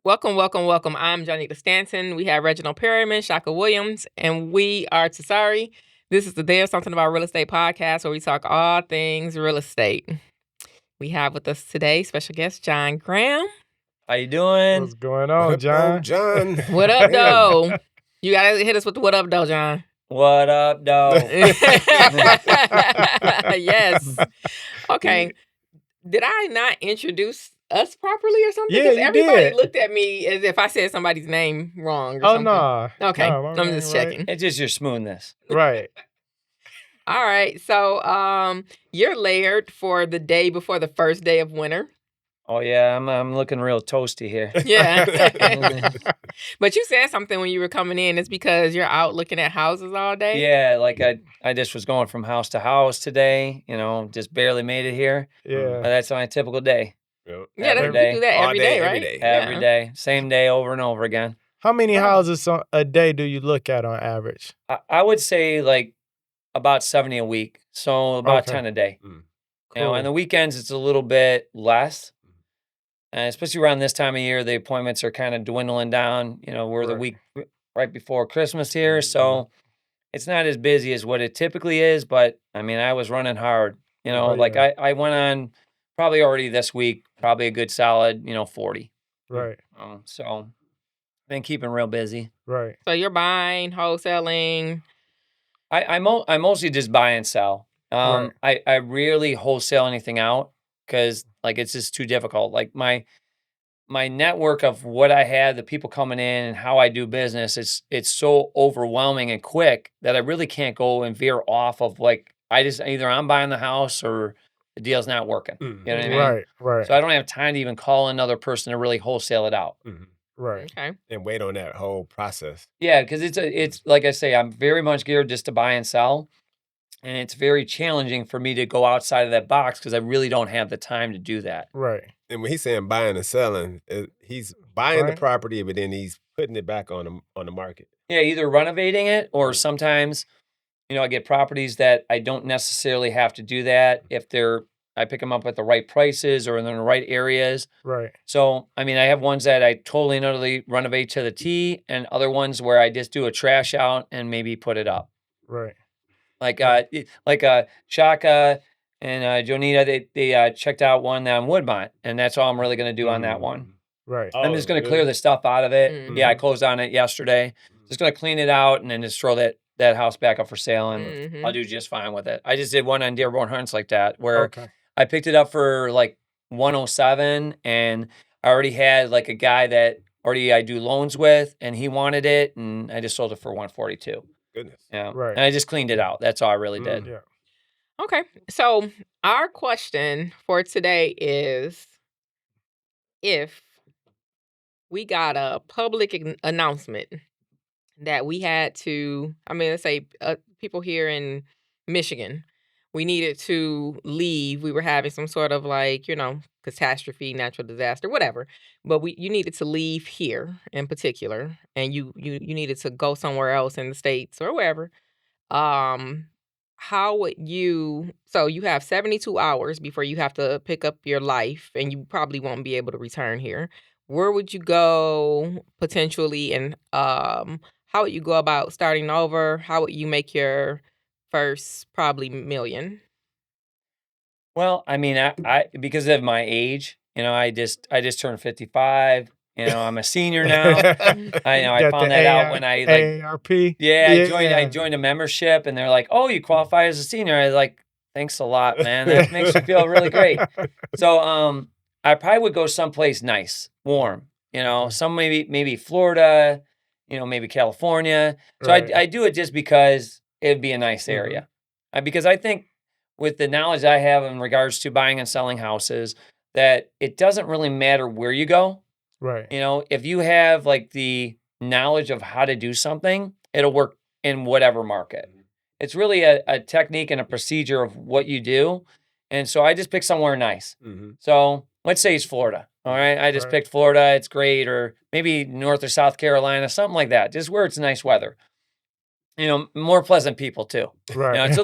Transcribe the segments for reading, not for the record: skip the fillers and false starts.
Welcome. I'm Janita Stanton. We have Reginald Perryman, Shaka Williams, and we are Tasari. This is the Theyre Something About Real Estate podcast where we talk all things real estate. We have with us today special guest John Graham. How you doing? What's going on, John? John. What up, though? You gotta hit us with the what up, though, John. What up, though? Yes. Okay. Did I not introduce us properly or something? Yeah, Because you everybody did. looked at me as if I said somebody's name wrong or something. No. Okay. No, I'm just checking. It's just your smoothness. Right. All right. So you're layered for the day before the first day of winter. Oh yeah, I'm looking real toasty here. Yeah. But you said something when you were coming in. It's because you're out looking at houses all day? Yeah, like I just was going from house to house today. Just barely made it here. Yeah. That's my typical day. Yeah, Every you day. do that All every day, day, right? every day. Every day, same day, over and over again. How many houses a day do you look at on average? I would say like about 70 a week, so about Okay. 10 a day. Cool. And the weekends it's a little bit less. And especially around this time of year, the appointments are kind of dwindling down. We're the Right. week right before Christmas here, so it's not as busy as what it typically is. But I mean, I was running hard. Oh, Like yeah. I went on probably already this week, probably a good solid, 40. Right. So been keeping real busy. Right. So you're buying, wholesaling. I mostly just buy and sell. I rarely wholesale anything out because like it's just too difficult. Like my network of what I had, the people coming in and how I do business, it's so overwhelming and quick that I really can't go and veer off of like either I'm buying the house or the deal's not working. You know what I mean? Right. So I don't have time to even call another person to really wholesale it out. Right. Okay. And wait on that whole process. Yeah, because it's like I say, I'm very much geared just to buy and sell. And it's very challenging for me to go outside of that box because I really don't have the time to do that. Right. And when he's saying buying and selling, he's buying the Right. property, but then he's putting it back on the market. Yeah, either renovating it or sometimes, I get properties that I don't necessarily have to do that if I pick them up at the right prices or in the right areas. Right. So, I mean, I have ones that I totally and utterly renovate to the T and other ones where I just do a trash out and maybe put it up. Right. Like Shaka and Jonita, they checked out one on Woodmont, and that's all I'm really going to do on that one. Right. I'm just going to clear the stuff out of it. Mhm. Yeah, I closed on it yesterday. Just going to clean it out and then just throw that house back up for sale, and Mhm. I'll do just fine with it. I just did one on Dearborn Hunts like that, where Okay. I picked it up for like 107, and I already had like a guy that I do loans with, and he wanted it, and I just sold it for 142. Goodness. Yeah, Right. and I just cleaned it out. That's all I really did. Yeah. Okay. So our question for today is if we got a public announcement that we had to, let's say people here in Michigan, we needed to leave. We were having some sort of catastrophe, natural disaster, whatever. But you needed to leave here in particular, and you needed to go somewhere else in the States or wherever. How would you? So you have 72 hours before you have to pick up your life, and you probably won't be able to return here. Where would you go potentially, and how would you go about starting over? How would you make your first probably million? Well, I mean, I because of my age, I just turned 55. I'm a senior now. I Got found the that out when I AARP. I joined a membership, and they're like, "Oh, you qualify as a senior." I was like, "Thanks a lot, man. That makes me feel really great." So, I probably would go someplace nice, warm. Some maybe Florida, maybe California. So Right. I do it just because it'd be a nice Mhm. area. Because I think with the knowledge I have in regards to buying and selling houses, that it doesn't really matter where you go. Right. If you have like the knowledge of how to do something, it'll work in whatever market. It's really a technique and a procedure of what you do. And so I just picked somewhere nice. Mm-hmm. So let's say it's Florida. All right. I just picked Florida. It's great. Or maybe North or South Carolina, something like that. Just where it's nice weather. More pleasant people too. Right. It's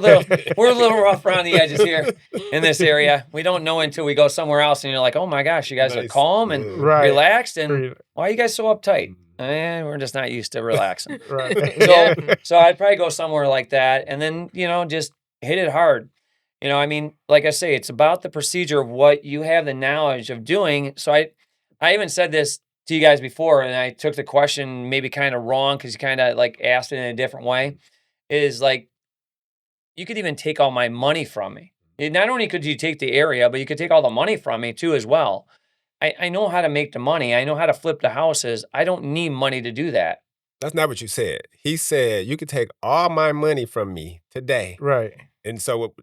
we're a little rough around the edges here in this area. We don't know until we go somewhere else and you're like, oh my gosh, you guys are calm and relaxed. And why are you guys so uptight? We're just not used to relaxing. So I'd probably go somewhere like that and then, just hit it hard. Like I say, it's about the procedure of what you have the knowledge of doing. So I even said this to you guys before, and I took the question maybe kind of wrong because you kind of like asked it in a different way, is like, you could even take all my money from me. Not only could you take the area, but you could take all the money from me too as well. I know how to make the money. I know how to flip the houses. I don't need money to do that. That's not what you said. He said, you could take all my money from me today. Right. And so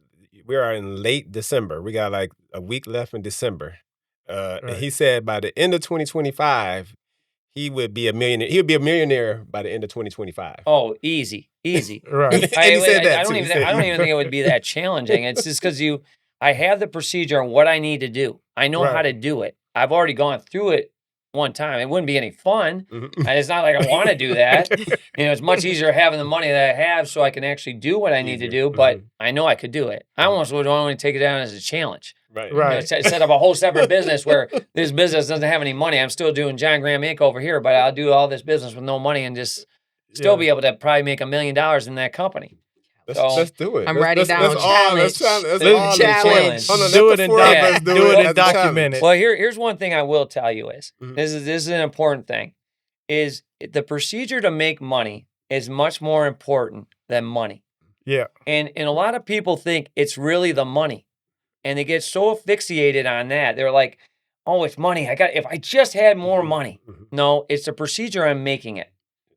we are in late December. We got like a week left in December. And he said by the end of 2025, he would be a millionaire. He would be a millionaire by the end of 2025. Oh, easy. Right. And he said that I don't even think it would be that challenging. It's just because I have the procedure and what I need to do. I know how to do it. I've already gone through it one time. It wouldn't be any fun. And it's not like I want to do that. It's much easier having the money that I have so I can actually do what I need to do, but I know I could do it. I almost would only take it down as a challenge. Right. Set up a whole separate business where this business doesn't have any money. I'm still doing John Graham Inc. over here, but I'll do all this business with no money and just still be able to probably make $1 million in that company. Let's do it. I'm writing down challenge. Challenge. Do it and document it. Well, here's one thing I will tell you is, this is an important thing, is the procedure to make money is much more important than money. Yeah. And a lot of people think it's really the money. And they get so asphyxiated on that. They're like, oh, it's money. If I just had more money. No, it's the procedure I'm making it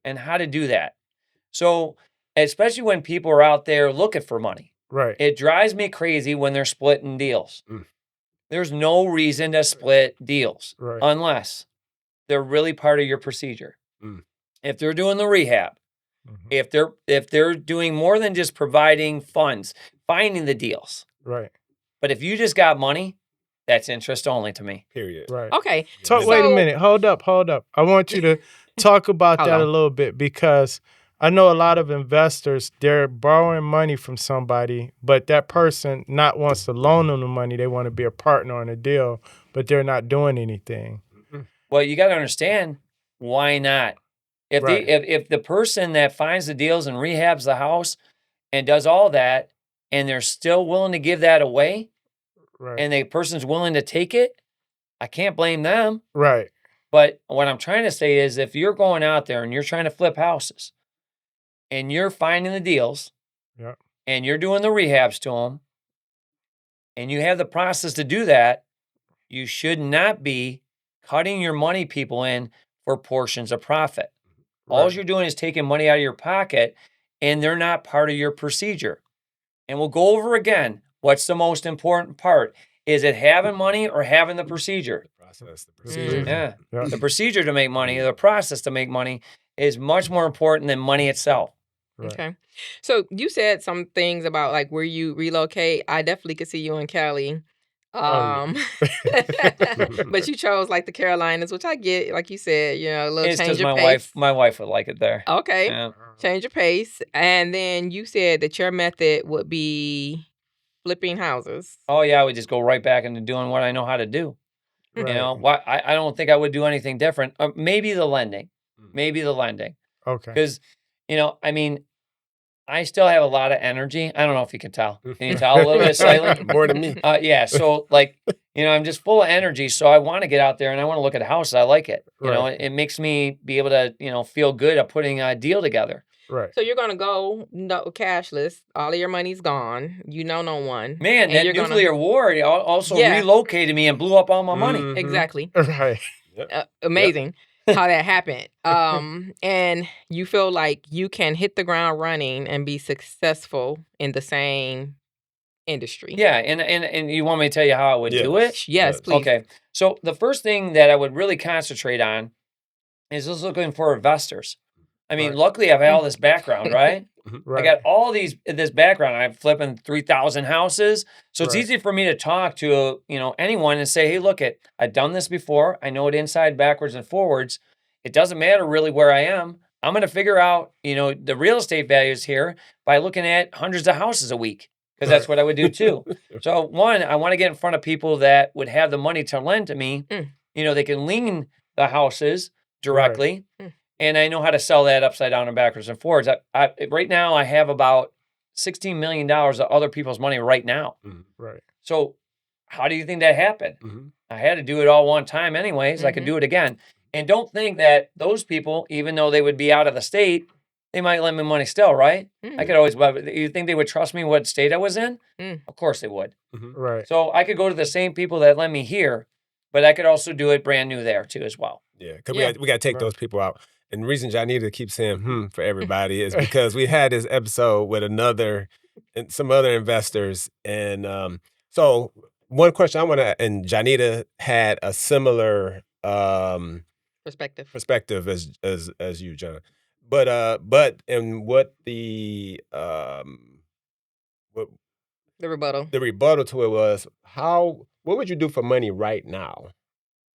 and how to do that. So, especially when people are out there looking for money. Right. It drives me crazy when they're splitting deals. There's no reason to split deals unless they're really part of your procedure. If they're doing the rehab, if they're doing more than just providing funds, finding the deals. Right. But if you just got money, that's interest only to me. Period. Right. Okay. Wait a minute. Hold up. I want you to talk about that a little bit because I know a lot of investors, they're borrowing money from somebody, but that person not wants to loan them the money. They want to be a partner on a deal, but they're not doing anything. Well, you got to understand, why not? If the person that finds the deals and rehabs the house and does all that, and they're still willing to give that away, and the person's willing to take it, I can't blame them. Right. But what I'm trying to say is, if you're going out there and you're trying to flip houses, and you're finding the deals, and you're doing the rehabs to them, and you have the process to do that, you should not be cutting your money people in for portions of profit. All you're doing is taking money out of your pocket, and they're not part of your procedure. And we'll go over again, what's the most important part? Is it having money or having the procedure? The procedure. Yeah. The procedure to make money, the process to make money is much more important than money itself. Okay. So you said some things about like where you relocate. I definitely could see you in Cali. But you chose like the Carolinas, which I get, like you said, a little change of pace. My wife would like it there. Okay. Yeah. Change of pace. And then you said that your method would be flipping houses. Oh yeah, I would just go right back into doing what I know how to do. Right. I don't think I would do anything different. Maybe the lending. Okay. Because, I still have a lot of energy. I don't know if you can tell. Can you tell a little bit slightly? More than me. Yeah. So I'm just full of energy. So I want to get out there and I want to look at houses. I like it. It makes me be able to, feel good at putting a deal together. Right. So you're going to go cashless. All of your money's gone. No one. Man, that nuclear war also relocated me and blew up all my money. Exactly. Right. Amazing. How that happened. And you feel like you can hit the ground running and be successful in the same industry. Yeah, and you want me to tell you how I would do it? Yes, please. Okay. So the first thing that I would really concentrate on is just looking for investors. Luckily I've had all this background, right? I got all this background. I'm flipping 3,000 houses. So it's easy for me to talk to, anyone and say, hey, look, I've done this before. I know it inside, backwards, and forwards. It doesn't matter really where I am. I'm going to figure out, the real estate values here by looking at hundreds of houses a week, because that's what I would do too. So one, I want to get in front of people that would have the money to lend to me. They can lien the houses directly. And I know how to sell that upside down and backwards and forwards. Right now, I have about $16 million of other people's money right now. Right. So how do you think that happened? I had to do it all one time anyways. I could do it again. And don't think that those people, even though they would be out of the state, they might lend me money still, right? I could always, you think they would trust me what state I was in? Of course they would. Right. So I could go to the same people that lend me here, but I could also do it brand new there too as well. Yeah, because we got to take those people out. And the reason Janita keeps saying for everybody is because we had this episode with some other investors. And so one question I want to, and Janita had a similar perspective as you, John. But and what the rebuttal to it was, what would you do for money right now?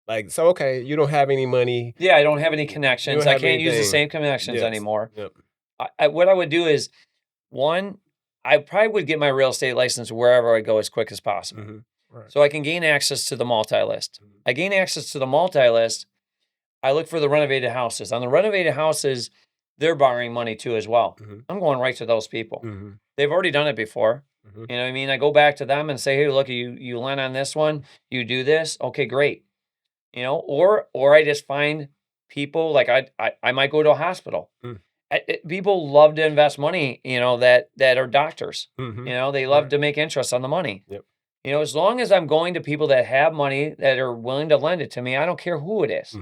Like, so, okay, you don't have any money. Yeah, I don't have any connections. I can't use the same connections anymore. Yep. What I would do is, one, I probably would get my real estate license wherever I go as quick as possible. So I can gain access to the multi-list. I gain access to the multi-list. I look for the renovated houses. On the renovated houses, they're borrowing money too as well. I'm going right to those people. They've already done it before. You know what I mean? I go back to them and say, hey, look, you lend on this one. You do this. Okay, great. Or I just find people, like I might go to a hospital. People love to invest money, that are doctors. They love to make interest on the money. Yep. As long as I'm going to people that have money that are willing to lend it to me, I don't care who it is.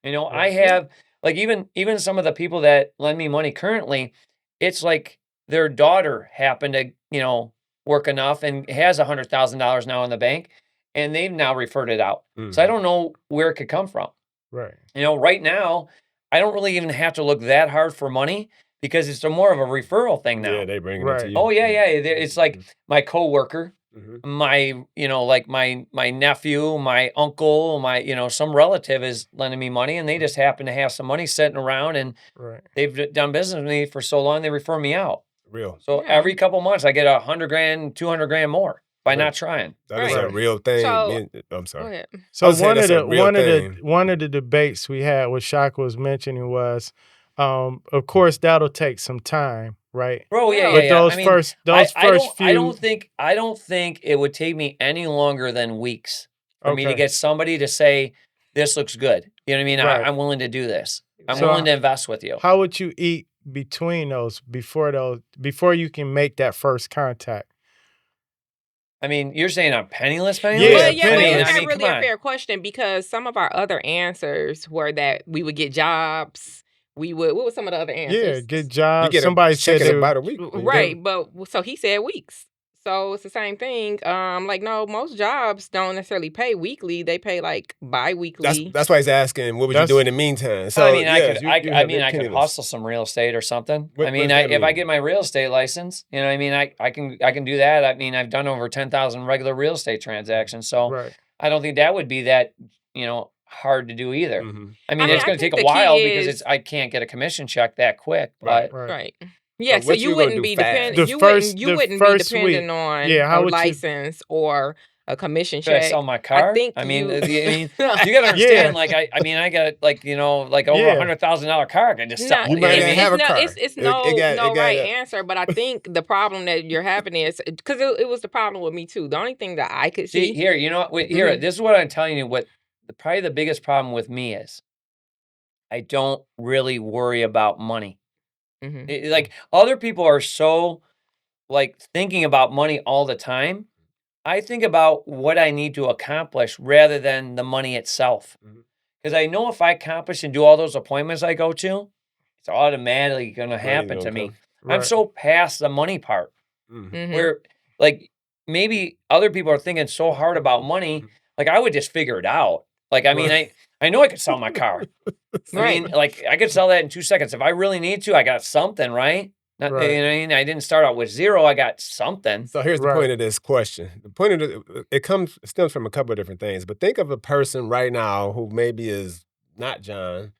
I have, like, even some of the people that lend me money currently, it's like their daughter happened to, work enough and has $100,000 now in the bank, and they've now referred it out. So I don't know where it could come from. Right. Right now, I don't really even have to look that hard for money because it's more of a referral thing now. Yeah, they bring it to you. Oh, yeah. It's like my coworker, my, like my nephew, my uncle, some relative is lending me money, and they just happen to have some money sitting around, and they've done business with me for so long, they refer me out. Real. So every couple months, I get $100,000, $200,000 more by not trying. That is a real thing. So, I'm sorry. So one of the debates we had, what Shaka was mentioning was, of course, that'll take some time, right? Bro, yeah. But those first few, I don't think it would take me any longer than weeks for me to get somebody to say, this looks good. You know what I mean? Right. I'm willing to do this. I'm willing to invest with you. How would you eat between those before you can make that first contact? I mean, you're saying I'm penniless? Yeah, but it's not really a fair question, because some of our other answers were that we would get jobs. We would. What were some of the other answers? Yeah, get jobs. Somebody said about a week. Right, but so he said weeks. So it's the same thing. Like, no, most jobs don't necessarily pay weekly. They pay like bi-weekly. That's why he's asking, what would you do in the meantime? So I could hustle some real estate or something. If I get my real estate license, I can do that. I mean, I've done over 10,000 regular real estate transactions. So I don't think that would be that, hard to do either. I mean, it's going to take a while because I can't get a commission check that quick. But Right. Yeah, so you wouldn't be dependent. You wouldn't be dependent on a license or a commission check. Should I sell my car? You gotta understand. Like I got like over $100,000 car. I can just sell. You might have a car. It's no right answer. But I think the problem that you're having is because it was the problem with me too. The only thing that I could see here, this is what I'm telling you. What probably the biggest problem with me is, I don't really worry about money. Like, other people are so like thinking about money all the time. I think about what I need to accomplish rather than the money itself. Because I know if I accomplish and do all those appointments I go to, it's automatically going to happen to me. I'm so past the money part. Where, like, maybe other people are thinking so hard about money, like, I would just figure it out. Like, I mean, I know I could sell my car. I mean, like, I could sell that in 2 seconds. If I really need to, I got something, right? Not, Right. you know what I mean? I didn't start out with zero. I got something. So here's the Right. point of this question. The point of stems from a couple of different things. But think of a person right now who maybe is not John,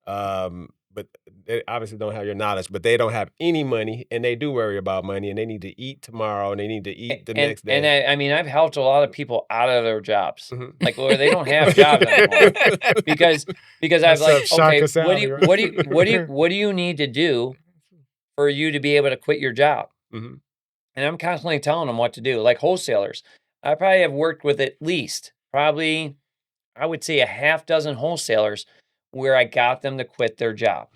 but they obviously don't have your knowledge, but they don't have any money, and they do worry about money, and they need to eat tomorrow, and they need to eat the next day. And I mean, I've helped a lot of people out of their jobs, Mhm. like where they don't have jobs anymore, because I was like, That's up okay, Shaka Sally, right? what do you need to do for you to be able to quit your job? Mhm. And I'm constantly telling them what to do. Like wholesalers, I probably have worked with at least probably, I would say, a half dozen wholesalers where I got them to quit their job,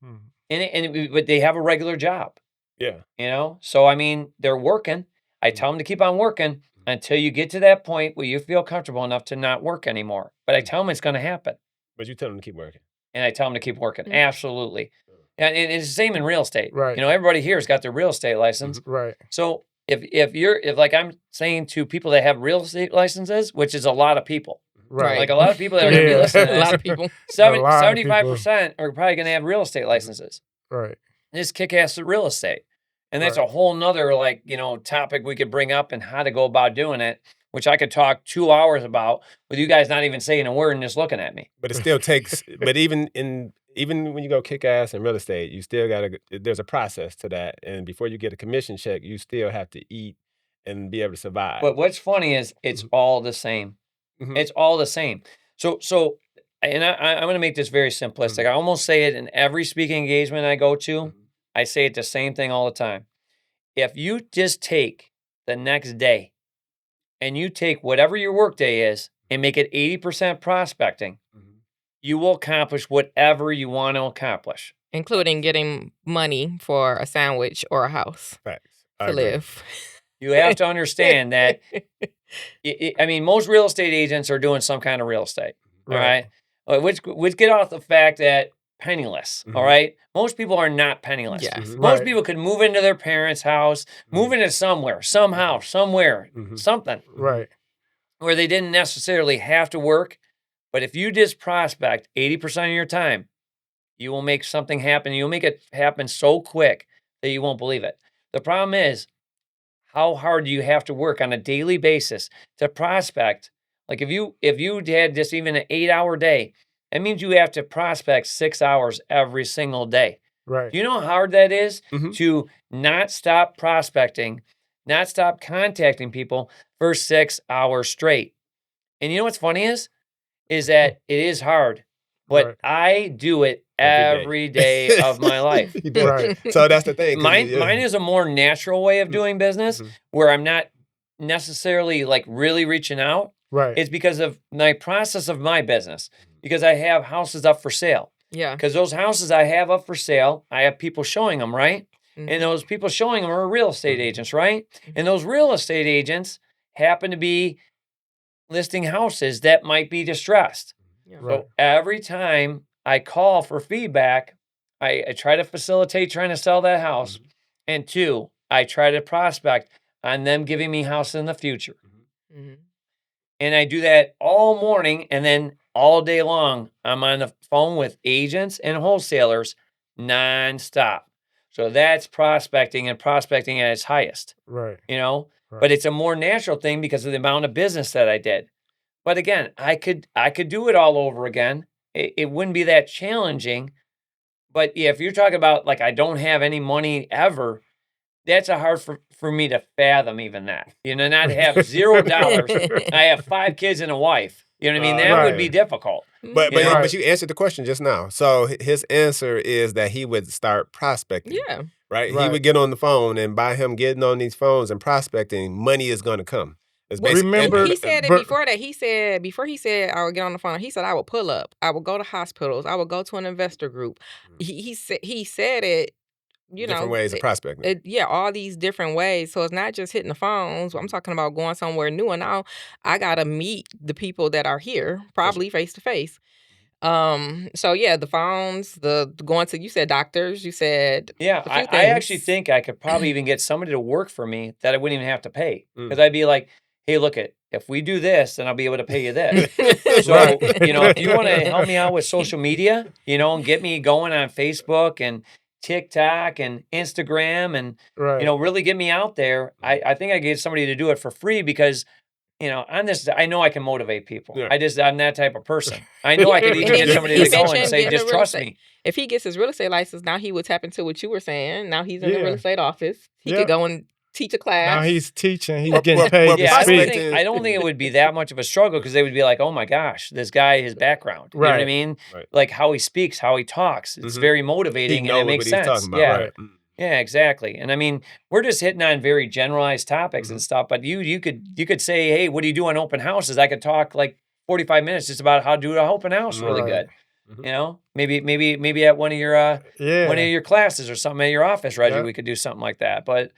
Mhm. but they have a regular job, Yeah. you know. So I mean, they're working. I tell them to keep on working until you get to that point where you feel comfortable enough to not work anymore. But I tell them it's going to happen, But you tell them to keep working. and I tell them to keep working. Mhm. Absolutely. And it's the same in real estate. Right. You know, everybody here has got their real estate license. Right. So if like I'm saying to people that have real estate licenses, which is a lot of people, Right. like a lot of people that are going to be Yeah. listening to A this, lot of people. A lot of 75% are probably going to have real estate licenses. Right. This kick-ass real estate. And that's Right. a whole nother, like, you know, topic we could bring up and how to go about doing it, which I could talk 2 hours about with you guys not even saying a word and just looking at me. But it still takes. But even when you go kick ass in real estate, you still gotta. There's a process to that, and before you get a commission check, you still have to eat and be able to survive. But what's funny is it's all the same. Mhm. It's all the same. So, and I'm going to make this very simplistic. I almost say it in every speaking engagement I go to. I say it the same thing all the time. If you just take the next day and you take whatever your work day is and make it 80% prospecting, you will accomplish whatever you want to accomplish. Including getting money for a sandwich or a house Facts. I to agree. live. You have to understand that, I mean, most real estate agents are doing some kind of real estate, all right? Which get off the fact that penniless, all right? Most people are not penniless. Yes. Most Right. people could move into their parents' house, move into somewhere, somehow, somewhere, something Right. where they didn't necessarily have to work. But if you just prospect 80% of your time, you will make something happen. You'll make it happen so quick that you won't believe it. The problem is, how hard do you have to work on a daily basis to prospect? Like if you had just even an 8-hour day, that means you have to prospect 6 hours every single day. Right. Do you know how hard that is Mhm. to not stop prospecting, not stop contacting people for 6 hours straight? And you know what's funny is that it is hard, but Right. I do it every day of my life. You do. Right. So that's the thing. 'cause Mine is a more natural way of doing business where I'm not necessarily like really reaching out. Right. It's because of my process of my business, because I have houses up for sale. Yeah. Because those houses I have up for sale, I have people showing them, right? And those people showing them are real estate agents, right? And those real estate agents happen to be listing houses that might be distressed. Yeah. Right. So every time I call for feedback, I try to facilitate trying to sell that house. And 2, I try to prospect on them giving me house in the future. Mhm. And I do that all morning, and then all day long, I'm on the phone with agents and wholesalers nonstop. So that's prospecting, and prospecting at its highest, Right. you know? Right. But it's a more natural thing because of the amount of business that I did. But again, I could do it all over again. It wouldn't be that challenging. But yeah, if you're talking about like I don't have any money ever, that's a hard for me to fathom even that. You know, not have $0. I have 5 kids and a wife. You know what I mean? That would be Right. difficult. But You know? Right. you answered the question just now. So his answer is that he would start prospecting. Yeah. Right? He Right. would get on the phone, and by him getting on these phones and prospecting, money is going to come. It's Well, basic- remember- he said it but- before that. Before he said I would get on the phone, he said I would pull up. I would go to hospitals. I would go to an investor group. He said it, you different know, ways of prospecting. yeah, all these different ways. So it's not just hitting the phones. I'm talking about going somewhere new. And now I gotta meet the people that are here, probably face to face. So yeah, the phones, the going to, you said doctors, you said Yeah, a few I actually things. think I could probably even get somebody to work for me that I wouldn't even have to pay. Mm. Because I'd be like, hey, look if we do this, then I'll be able to pay you this. So, Right. you know, if you want to help me out with social media, you know, and get me going on Facebook and TikTok and Instagram and, Right. really get me out there. I think I get somebody to do it for free because, on this, I know I can motivate people. Yeah. I'm that type of person. I know I could even get somebody to go and say, just trust me. If he gets his real estate license, now he would tap into what you were saying. Now he's in the Yeah. real estate office. He Yep. could go and teach a class. Now he's teaching. He's getting paid to Yeah, speak. I don't think it would be that much of a struggle because they would be like, oh my gosh, this guy, his background. You know what I Right. mean? Right. Like how he speaks, how he talks. It's very motivating and it makes sense. Talking about, Yeah. right. Yeah, exactly. And I mean, we're just hitting on very generalized topics and stuff, but you could say, hey, what do you do on open houses? I could talk like 45 minutes just about how to do an open house really Right. good. Maybe at one of your classes or something at your office, Reggie, Yeah. we could do something like that. But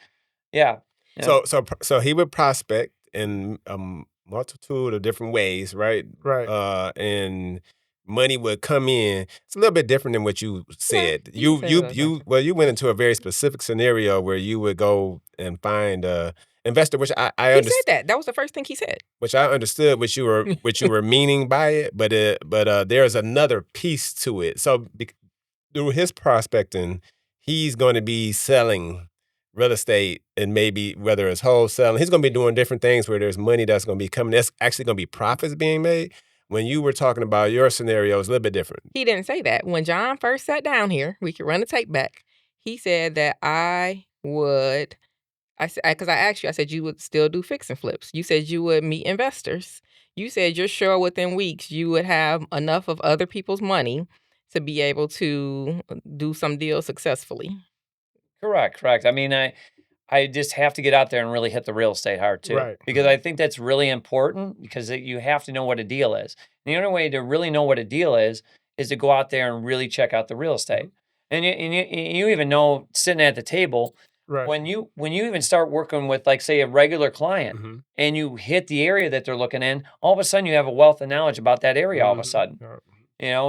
yeah. So he would prospect in a multitude of different ways, right? Right. And money would come in. It's a little bit different than what you said. you said it was You went into a very specific scenario where you would go and find a investor, which I He said understand. that. That was the first thing he said. Which I understood what you were meaning by it, but there's another piece to it. So through his prospecting, he's going to be selling real estate, and maybe whether it's wholesaling, he's going to be doing different things where there's money that's going to be coming. That's actually going to be profits being made. When you were talking about your scenario, it's a little bit different. He didn't say that. When John first sat down here, we could run the tape back. He said that because I asked you, I said you would still do fix and flips. You said you would meet investors. You said you're sure within weeks you would have enough of other people's money to be able to do some deals successfully. Correct. I mean, I just have to get out there and really hit the real estate hard too. Right. Because I think that's really important because you have to know what a deal is. And the only way to really know what a deal is to go out there and really check out the real estate. And you even know sitting at the table, Right. when you even start working with, like, say, a regular client and you hit the area that they're looking in, all of a sudden you have a wealth of knowledge about that area all of a sudden.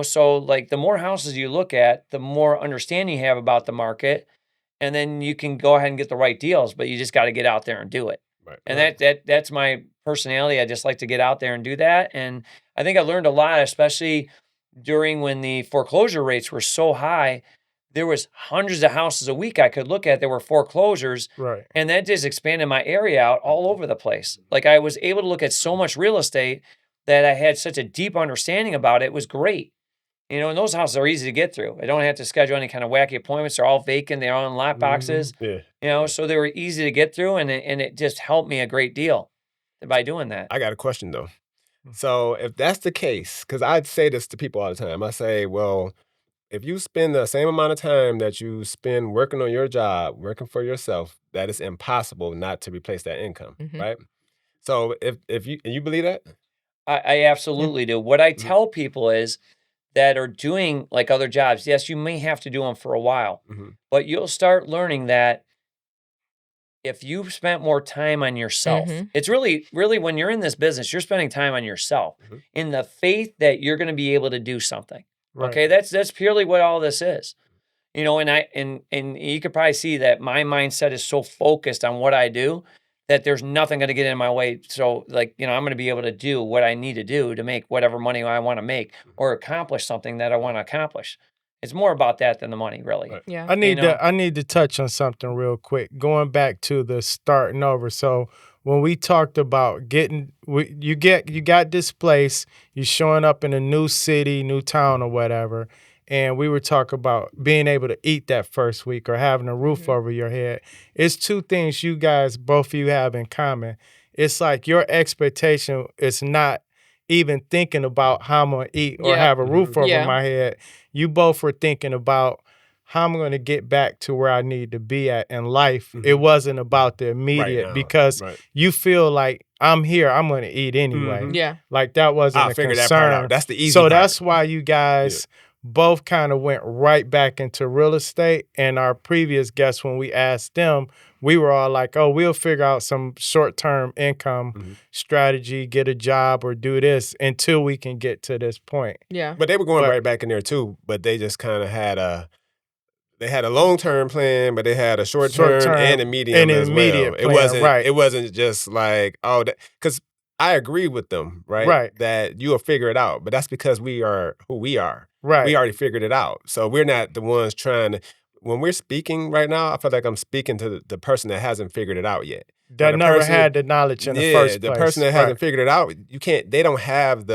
So like the more houses you look at, the more understanding you have about the market. And then you can go ahead and get the right deals, but you just got to get out there and do it. Right. And that's my personality. I just like to get out there and do that. And I think I learned a lot, especially during when the foreclosure rates were so high. There was hundreds of houses a week I could look at. There were foreclosures. Right. And that just expanded my area out all over the place. Like I was able to look at so much real estate that I had such a deep understanding about it. It was great. And those houses are easy to get through. I don't have to schedule any kind of wacky appointments. They're all vacant. They're all in lot boxes. Yeah. So they were easy to get through, and it just helped me a great deal by doing that. I got a question though. So if that's the case, because I'd say this to people all the time, I say, well, if you spend the same amount of time that you spend working on your job, working for yourself, that it's impossible not to replace that income, right? So if you believe that? I absolutely do. What I tell people is that are doing like other jobs, yes, you may have to do them for a while, but you'll start learning that if you've spent more time on yourself, it's really when you're in this business, you're spending time on yourself in the faith that you're going to be able to do something. Right. Okay, that's purely what all this is. And you could probably see that my mindset is so focused on what I do that there's nothing going to get in my way. So I'm going to be able to do what I need to do to make whatever money I want to make or accomplish something that I want to accomplish. It's more about that than the money, really. Right. Yeah. I need to touch on something real quick. Going back to the starting over. So when we talked about you got displaced, you're showing up in a new city, new town or whatever, and we were talking about being able to eat that first week or having a roof over your head. It's two things you guys, both of you, have in common. It's like your expectation is not even thinking about how I'm going to eat or have a roof over my head. You both were thinking about how I'm going to get back to where I need to be at in life. It wasn't about the immediate because you feel like I'm here, I'm going to eat anyway. Yeah. Like that wasn't a concern. That part out. That's the easy part. So that's why you guys both kind of went right back into real estate. And our previous guests, when we asked them, we were all like, oh, we'll figure out some short-term income strategy, get a job or do this until we can get to this point. Yeah. But they were going right back in there too, but they just kind of had a long-term plan, but they had a short-term and a medium as well. It wasn't just like, because I agree with them, right? That you'll figure it out, but that's because we are who we are. Right. We already figured it out. So we're not the ones trying to, when we're speaking right now, I feel like I'm speaking to the person that hasn't figured it out yet. That never had the knowledge in the first place. The person that hasn't figured it out, they don't have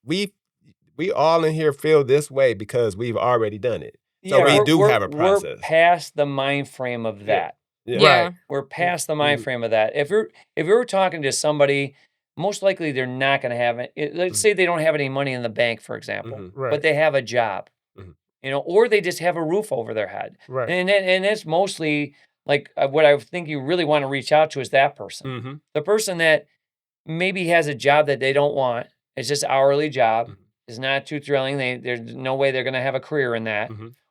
we all in here feel this way because we've already done it. So we do have a process. We're past the mind frame of that. Yeah. Right. We're past the mind frame of that. If you're talking to somebody, most likely they're not going to have it. Let's say they don't have any money in the bank, for example, but they have a job, or they just have a roof over their head. Right. And it's mostly like what I think you really want to reach out to is that person. The person that maybe has a job that they don't want. It's just hourly job. It's not too thrilling. There's no way they're going to have a career in that.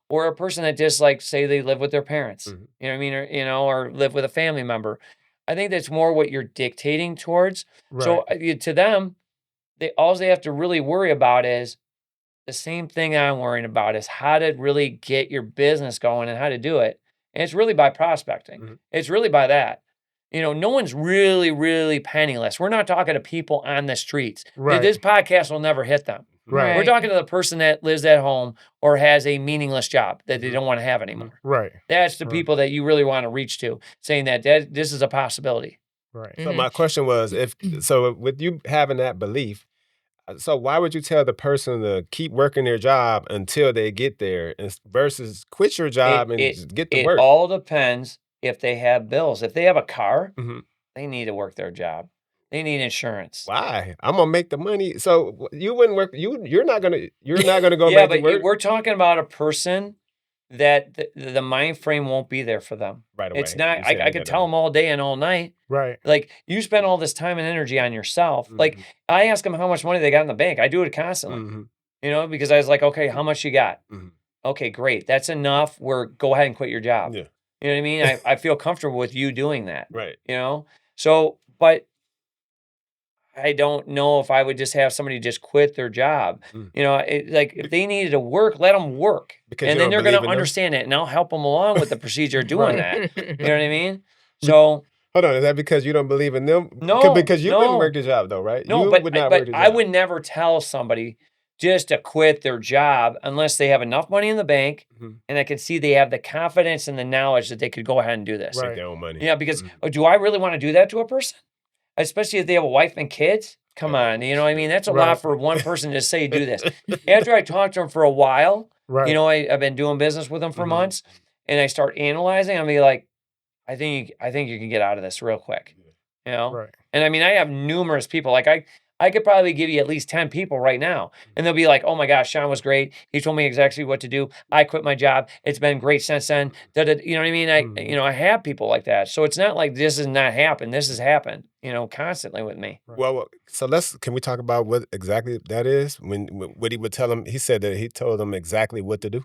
Or a person that just like say they live with their parents, you know what I mean? Or live with a family member. I think that's more what you're dictating towards. Right. So to them, all they have to really worry about is the same thing I'm worrying about is how to really get your business going and how to do it. And it's really by prospecting. It's really by that. No one's really, really penniless. We're not talking to people on the streets. Right. This podcast will never hit them. Right. We're talking to the person that lives at home or has a meaningless job that they don't want to have anymore. Right. That's the people that you really want to reach to, saying that this is a possibility. Right. So my question was, with you having that belief, so why would you tell the person to keep working their job until they get there versus quit your job and just get to work? It all depends if they have bills. If they have a car, they need to work their job. They need insurance. Why? I'm gonna make the money. So you wouldn't work. You're not gonna go. Yeah, make but work? We're talking about a person that the mind frame won't be there for them. Right away. It's not. I could tell them all day and all night. Right. Like you spend all this time and energy on yourself. Like I ask them how much money they got in the bank. I do it constantly. Because I was like, okay, how much you got? Okay, great. That's enough. Go ahead and quit your job. Yeah. You know what I mean? I feel comfortable with you doing that. Right. So, but I don't know if I would just have somebody just quit their job. Like if they needed to work, let them work. And then they're going to understand it. And I'll help them along with the procedure of doing that. You know what I mean? So. Hold on. Is that because you don't believe in them? No. Because you wouldn't work your job though, right? No, you but would not work your job. I would never tell somebody just to quit their job unless they have enough money in the bank and I can see they have the confidence and the knowledge that they could go ahead and do this. Make their own money. Yeah, because do I really want to do that to a person? Especially if they have a wife and kids? Come on, you know what I mean? That's a lot for one person to say do this. After I talk to them for a while, I've been doing business with them for months, and I start analyzing, I'll be like, I think you can get out of this real quick. Right. And I mean, I have numerous people. Like I could probably give you at least 10 people right now. And they'll be like, oh my gosh, Sean was great. He told me exactly what to do. I quit my job. It's been great since then. You know what I mean? I have people like that. So it's not like this has not happened. This has happened, constantly with me. Well, so can we talk about what exactly that is? What he would tell them, he said that he told them exactly what to do.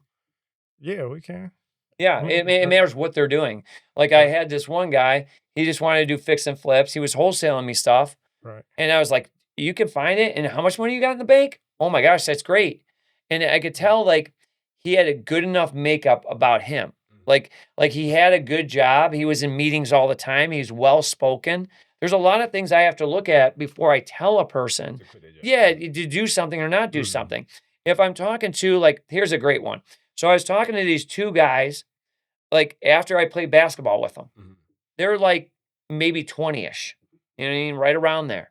Yeah, we can. Yeah, it matters what they're doing. Like I had this one guy, he just wanted to do fix and flips. He was wholesaling me stuff. Right. And I was like, you can find it. And how much money you got in the bank? Oh my gosh, that's great. And I could tell like he had a good enough makeup about him. Like he had a good job. He was in meetings all the time. He's well spoken. There's a lot of things I have to look at before I tell a person, to do something or not do something. If I'm talking to here's a great one. So I was talking to these two guys, like after I played basketball with them. They're like maybe 20-ish, you know what I mean? Right around there.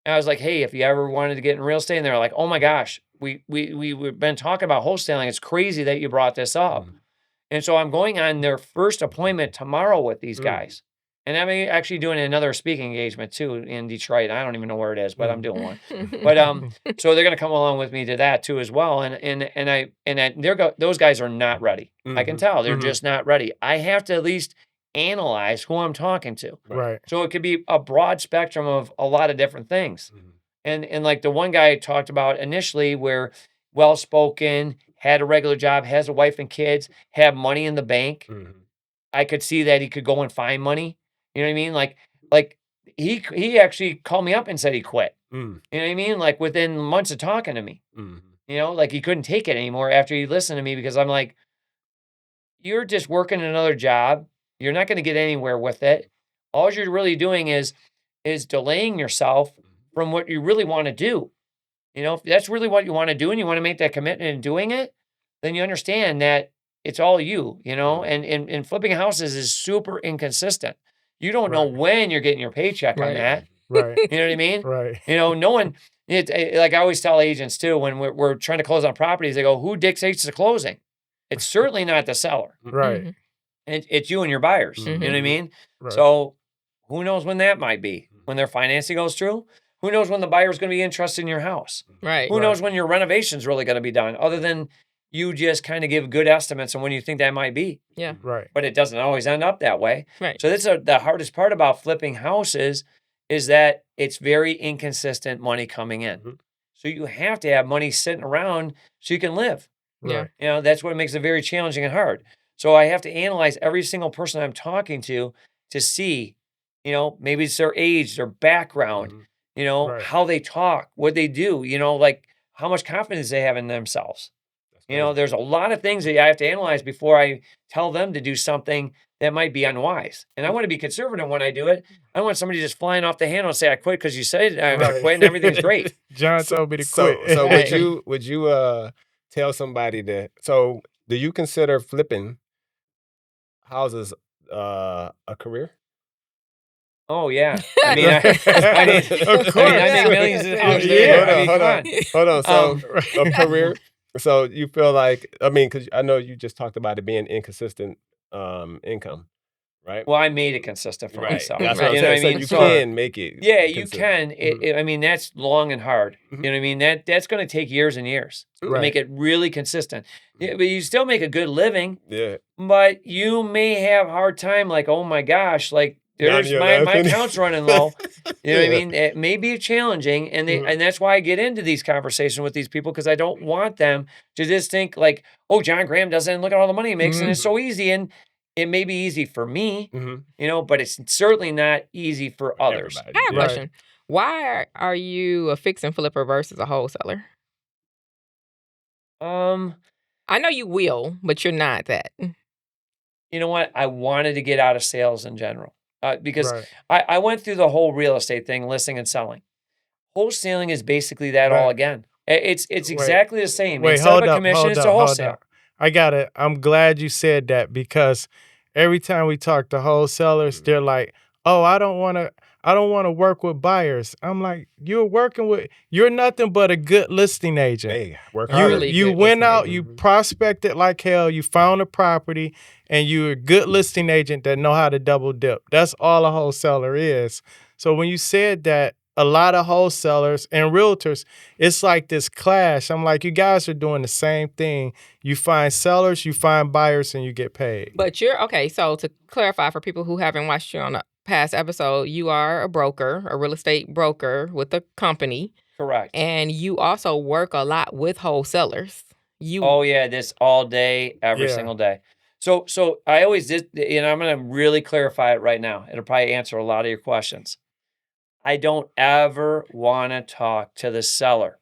And I was like, hey, if you ever wanted to get in real estate, and they're like, oh my gosh, we've been talking about wholesaling. It's crazy that you brought this up. And so I'm going on their first appointment tomorrow with these guys. And I'm actually doing another speaking engagement too in Detroit. I don't even know where it is, but I'm doing one. But so they're going to come along with me to that too as well. Those guys are not ready. I can tell they're just not ready. I have to at least analyze who I'm talking to. Right. So it could be a broad spectrum of a lot of different things. And like the one guy I talked about initially where well-spoken, had a regular job, has a wife and kids, have money in the bank. I could see that he could go and find money. You know what I mean? Like he actually called me up and said he quit. You know what I mean? Like within months of talking to me. Like he couldn't take it anymore after he listened to me because I'm like, you're just working another job. You're not going to get anywhere with it. All you're really doing is delaying yourself from what you really want to do. If that's really what you want to do and you want to make that commitment in doing it, then you understand that it's all you, and flipping houses is super inconsistent. You don't know when you're getting your paycheck on that. Right. You know what I mean? Right. No one, like I always tell agents too, when we're trying to close on properties, they go, who dictates the closing? It's certainly not the seller. Right. It's you and your buyers. You know what I mean? Right. So who knows when that might be? When their financing goes through? Who knows when the buyer's going to be interested in your house? Right. Who knows when your renovation's really going to be done, other than you just kind of give good estimates on when you think that might be. Yeah. Right. But it doesn't always end up that way. Right. So that's the hardest part about flipping houses is that it's very inconsistent money coming in. So you have to have money sitting around so you can live. Yeah. That's what makes it very challenging and hard. So I have to analyze every single person I'm talking to see, maybe it's their age, their background, how they talk, what they do, like how much confidence they have in themselves. There's a lot of things that I have to analyze before I tell them to do something that might be unwise. And I want to be conservative when I do it. I don't want somebody just flying off the handle and say, I quit because you said I quit and everything's great. John told me to quit. So would you tell somebody so do you consider flipping houses a career? Oh yeah, I mean, I make millions of dollars a year. Hold on. So a career. So you feel like, because I know you just talked about it being inconsistent income, right? Well, I made it consistent for myself. That's what I'm saying. So you can make it. Yeah, you can. That's long and hard. You know what I mean? That's going to take years and years to make it really consistent. Yeah, but you still make a good living. Yeah. But you may have a hard time, like, oh my gosh, like, there's my account's running low. You know what I mean? It may be challenging, and that's why I get into these conversations with these people, because I don't want them to just think like, oh, John Graham doesn't look at all the money he makes, and it's so easy. And it may be easy for me, but it's certainly not easy for others. I have a question. Why are you a fix and flipper versus a wholesaler? I know you will, but you're not that. You know what? I wanted to get out of sales in general. Because I went through the whole real estate thing, listing and selling. Wholesaling is basically that all again. It's exactly the same. Instead of a commission, it's a wholesale. I got it. I'm glad you said that, because every time we talk to wholesalers, they're like, "Oh, I don't want to work with buyers." I'm like, you're nothing but a good listing agent. Hey, work hard. You went out, you prospected like hell, you found a property, and you're a good listing agent that know how to double dip. That's all a wholesaler is. So when you said that, a lot of wholesalers and realtors, it's like this clash. I'm like, you guys are doing the same thing. You find sellers, you find buyers, and you get paid. But okay, so to clarify for people who haven't watched you on a past episode, you are a broker, a real estate broker with a company. Correct. And you also work a lot with wholesalers. Oh yeah, this all day, every single day. So I always did, I'm going to really clarify it right now. It'll probably answer a lot of your questions. I don't ever want to talk to the seller.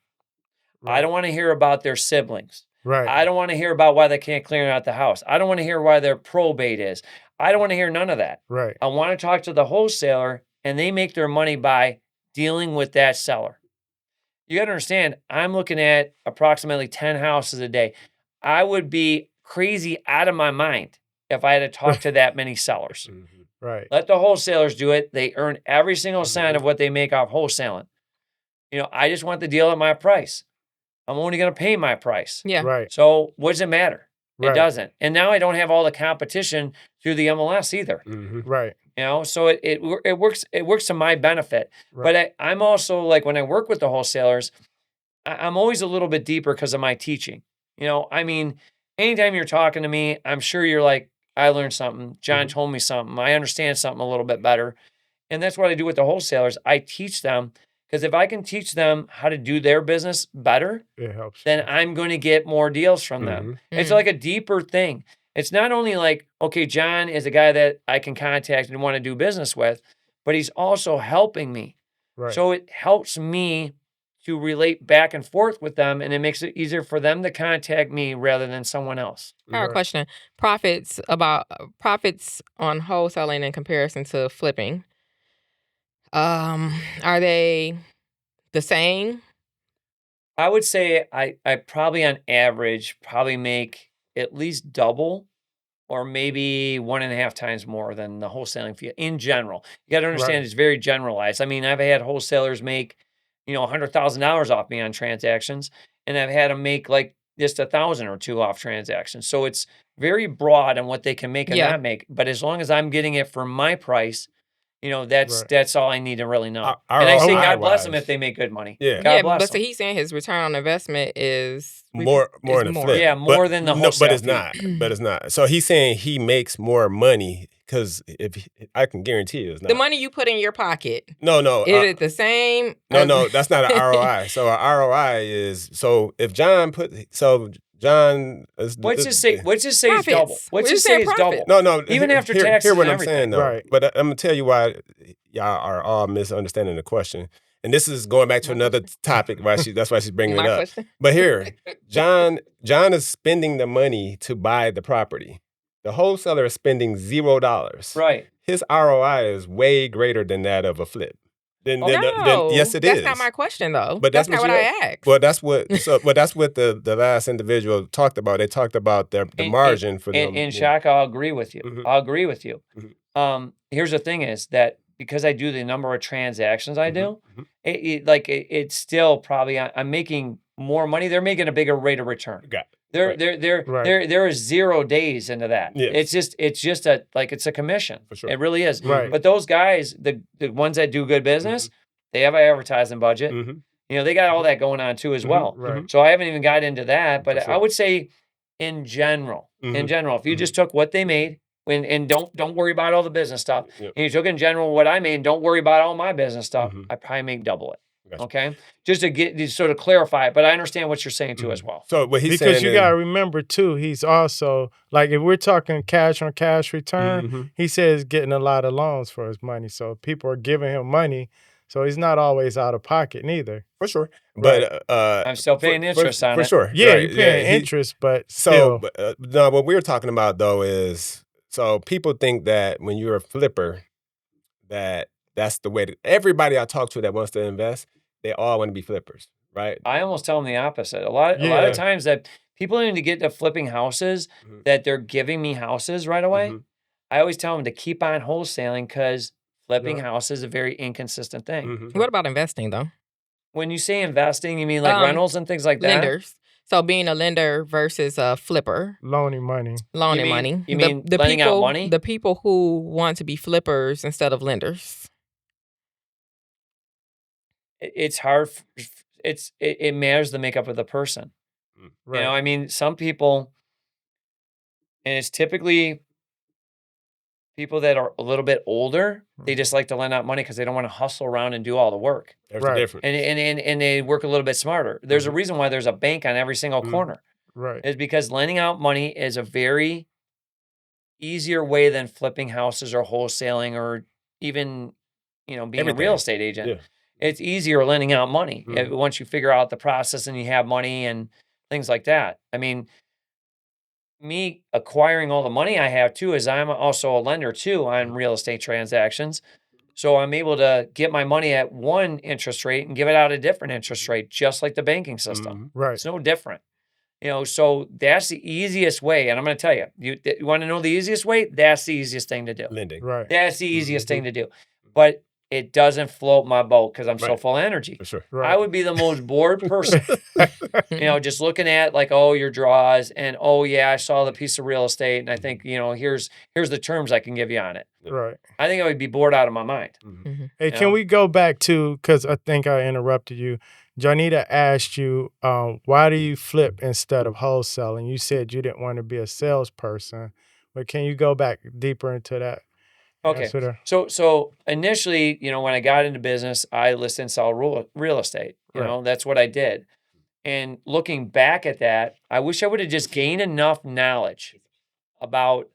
I don't want to hear about their siblings. I don't want to hear about why they can't clear out the house. I don't want to hear why their probate is. I don't want to hear none of that. I want to talk to the wholesaler, and they make their money by dealing with that seller. You got to understand, I'm looking at approximately 10 houses a day. I would be crazy out of my mind if I had to talk to that many sellers. Let the wholesalers do it. They earn every single cent of what they make off wholesaling. I just want the deal at my price. I'm only going to pay my price. So what does it matter? It doesn't. And now I don't have all the competition through the MLS either. So it works to my benefit. But I'm also, like, when I work with the wholesalers, I'm always a little bit deeper because of my teaching. Anytime you're talking to me, I'm sure you're like, I learned something. John told me something. I understand something a little bit better. And that's what I do with the wholesalers. I teach them, because if I can teach them how to do their business better, it helps. Then I'm going to get more deals from them. It's like a deeper thing. It's not only like, okay, John is a guy that I can contact and want to do business with, but he's also helping me. So it helps me to relate back and forth with them, and it makes it easier for them to contact me rather than someone else. I have a question. Profits on wholesaling in comparison to flipping. Are they the same? I would say I probably on average probably make at least double or maybe 1.5 times more than the wholesaling fee in general. You got to understand Right. it's very generalized. I mean, I've had wholesalers make, $100,000 off me on transactions, and I've had them make like just 1,000 or two off transactions. So it's very broad on what they can make and Yeah. not make. But as long as I'm getting it for my price, that's all I need to really know. And I say God bless them if they make good money. Yeah. God bless but so them. he's saying his return on investment is more in a flip. Yeah, more than the wholesale but it's fee. not. But it's not. So he's saying he makes more money because if I can guarantee you, it's not the money you put in your pocket. No, Is it the same? No, that's not an ROI. So an ROI is if John John. What's his say? What's his say is Profits. double? What's We're his say saying is double? profits. No. Even after hear taxes what and I'm saying everything. though. Right. But I'm gonna tell you why y'all are all misunderstanding the question. And this is going back to another topic. That's why she's bringing My it up. question? But here, John is spending the money to buy the property. The wholesaler is spending $0. Right. His ROI is way greater than that of a flip. No, Yes, it that's is. not my question though. But that's not what I asked. Well, that's what. But that's what the last individual talked about. They talked about the margin for them. And Shaq, I'll agree with you. Mhm. I'll agree with you. Mhm. Here's the thing: is that because I do the number of transactions I do, Mhm. it's still probably I'm making more money. They're making a bigger rate of return. Got it. There is 0 days into that. Yes. It's just it's a commission. For sure. It really is. Right. But those guys, the ones that do good business, they have an advertising budget. Mhm. They got all that going on too as well. Right. So I haven't even got into that, but For sure. I would say in general, if you Mhm. just took what they made and don't worry about all the business stuff, Yep. and you took in general what I made, and don't worry about all my business stuff, Mhm. I probably make double it. Gotcha. Okay, just to sort of clarify it, but I understand what you're saying too as well. So what he's Because saying you is, gotta remember too, he's also like if we're talking cash on cash return, Mhm. he says getting a lot of loans for his money. So people are giving him money, so he's not always out of pocket neither. for sure. Right. But I'm still paying interest on for it. sure. Yeah, Right. you're paying he- interest, but So, still. no, what we're talking about though is people think that when you're a flipper, that's the way. Everybody I talk to that wants to invest, they all want to be flippers, right? I almost tell them the opposite. A lot Yeah. of times that people need to get to flipping houses, Mhm. that they're giving me houses right away. Mhm. I always tell them to keep on wholesaling because flipping Yeah. houses is a very inconsistent thing. Mhm. What about investing though? When you say investing, you mean like rentals and things like that? Lenders. So being a lender versus a flipper, Loaning money. loaning mean- money. you mean lending out people, money? The people who want to be flippers instead of lenders. It's hard. It matters the makeup of the person. Right. I mean, some people, and it's typically people that are a little bit older. They just like to lend out money because they don't want to hustle around and do all the work. There's Right. the difference. And they work a little bit smarter. There's a reason why there's a bank on every single corner. Right. Is because lending out money is a very easier way than flipping houses or wholesaling or even, being a real Everything. estate agent. Yeah. It's easier lending out money Mhm. once you figure out the process and you have money and things like that. I mean, me acquiring all the money I have too is I'm also a lender too on real estate transactions. So I'm able to get my money at one interest rate and give it out at a different interest rate, just like the banking system. Mhm. Right. It's no different. So that's the easiest way. And I'm going to tell you, you want to know the easiest way? That's the easiest thing to do. Lending. Right. That's the easiest thing to do. But it doesn't float my boat because I'm so Right. full of energy. For sure. Right. I would be the most bored person, just looking at like, oh, your draws and oh yeah, I saw the piece of real estate and I think, here's the terms I can give you on it. Right. I think I would be bored out of my mind. Mhm. Hey, You can know? we go back to, because I think I interrupted you. Janita asked you, why do you flip instead of wholesaling? You said you didn't want to be a salesperson, but can you go back deeper into that? Okay. Answer there? So initially, when I got into business, I listed and sell real estate. Right. That's what I did. And looking back at that, I wish I would have just gained enough knowledge about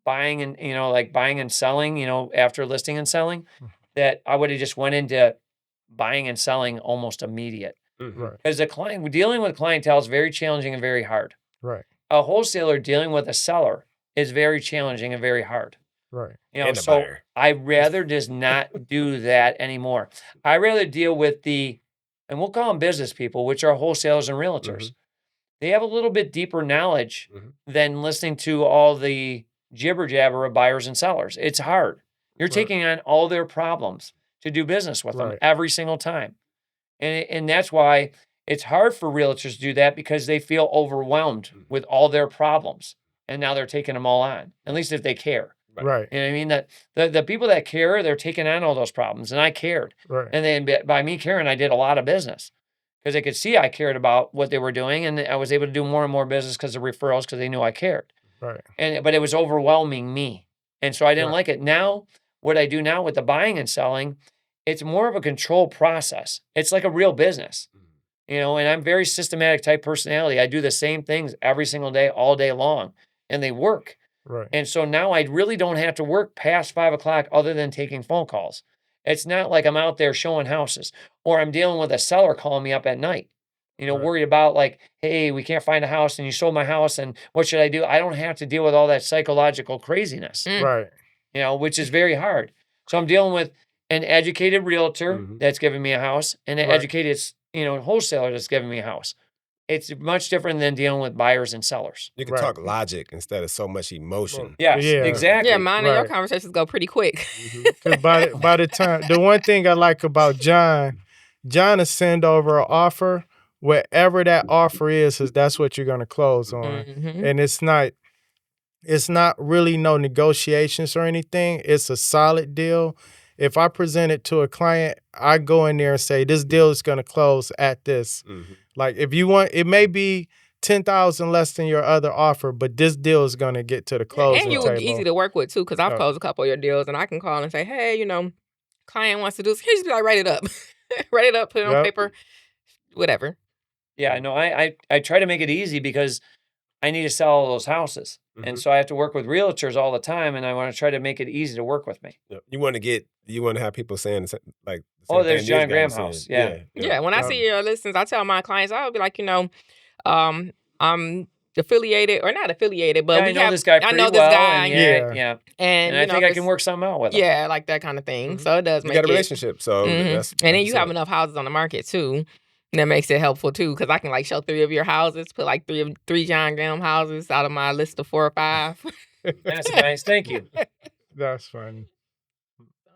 buying and, buying and selling, after listing and selling, that I would have just went into buying and selling almost immediate. Mhm. Right. Because dealing with clientele is very challenging and very hard. Right. A wholesaler dealing with a seller is very challenging and very hard. Right. And a So buyer. I'd rather just not do that anymore. I'd rather deal with and we'll call them business people, which are wholesalers and realtors. they have a little bit deeper knowledge than listening to all the jibber jabber of buyers and sellers. It's hard. You're taking on all their problems to do business with them every single time. And that's why it's hard for realtors to do that, because they feel overwhelmed with all their problems. And now they're taking them all on, at least if they care. Right. You know what I mean? That the people that care, they're taking on all those problems. And I cared. Right. And then by me caring, I did a lot of business, because they could see I cared about what they were doing. And I was able to do more and more business because of referrals, because they knew I cared. Right. But it was overwhelming me. And so I didn't like it. Now, what I do now with the buying and selling, it's more of a controlled process. It's like a real business, you know, and I'm very systematic type personality. I do the same things every single day, all day long, and they work. Right. And so now I really don't have to work past 5 o'clock other than taking phone calls. It's not like I'm out there showing houses, or I'm dealing with a seller calling me up at night, you know, worried about like, hey, we can't find a house and you sold my house and what should I do? I don't have to deal with all that psychological craziness, Right. you know, which is very hard. So I'm dealing with an educated realtor that's giving me a house, and an educated, you know, wholesaler that's giving me a house. It's much different than dealing with buyers and sellers. You can talk logic instead of so much emotion. Yes, exactly. Yeah, mine and your conversations go pretty quick. Because by the time, the one thing I like about John will send over an offer. Whatever that offer is that's what you're going to close on. And it's not really no negotiations or anything. It's a solid deal. If I present it to a client, I go in there and say, this deal is going to close at this. Like, if you want, it may be 10,000 less than your other offer, but this deal is going to get to the closing And you table. were easy to work with, too, because I've closed a couple of your deals, and I can call and say, hey, you know, client wants to do this. Here's just be like, write it up. Write it up, put it on paper, whatever. Yeah, no, I try to make it easy, because I need to sell all those houses. And so I have to work with realtors all the time, and I want to try to make it easy to work with me. You want to have people saying like, oh, there's John Graham house. Yeah. When I see your listings, I tell my clients, I'll be like, you know, I'm affiliated or not affiliated, but I know this guy pretty well. And I think I can work something out with him. Yeah, like that kind of thing. So it does make you got a relationship. So that's and then you have enough houses on the market too. And that makes it helpful too, because I can like show 3 of your houses, put like three John Graham houses out of my list of 4 or 5. That's nice. Thank you. That's funny.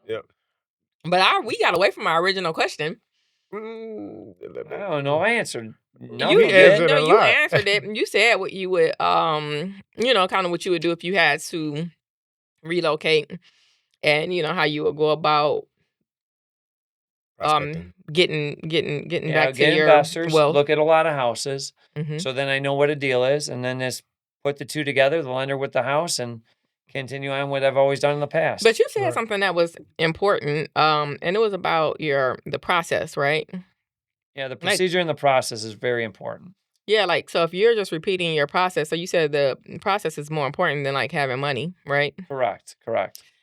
Yep. But we got away from our original question. I don't know. I answered. No, you answered answered it. You said what you would, you know, kind of what you would do if you had to relocate, and you know how you would go about getting back to your investors. wealth. Look at a lot of houses, so then I know what a deal is, and then just put the two together, the lender with the house, and continue on what I've always done in the past. But you said something that was important, and it was about the process, right? Yeah, the procedure and the process is very important. Yeah, like, so if you're just repeating your process, so you said the process is more important than like having money, right? Correct.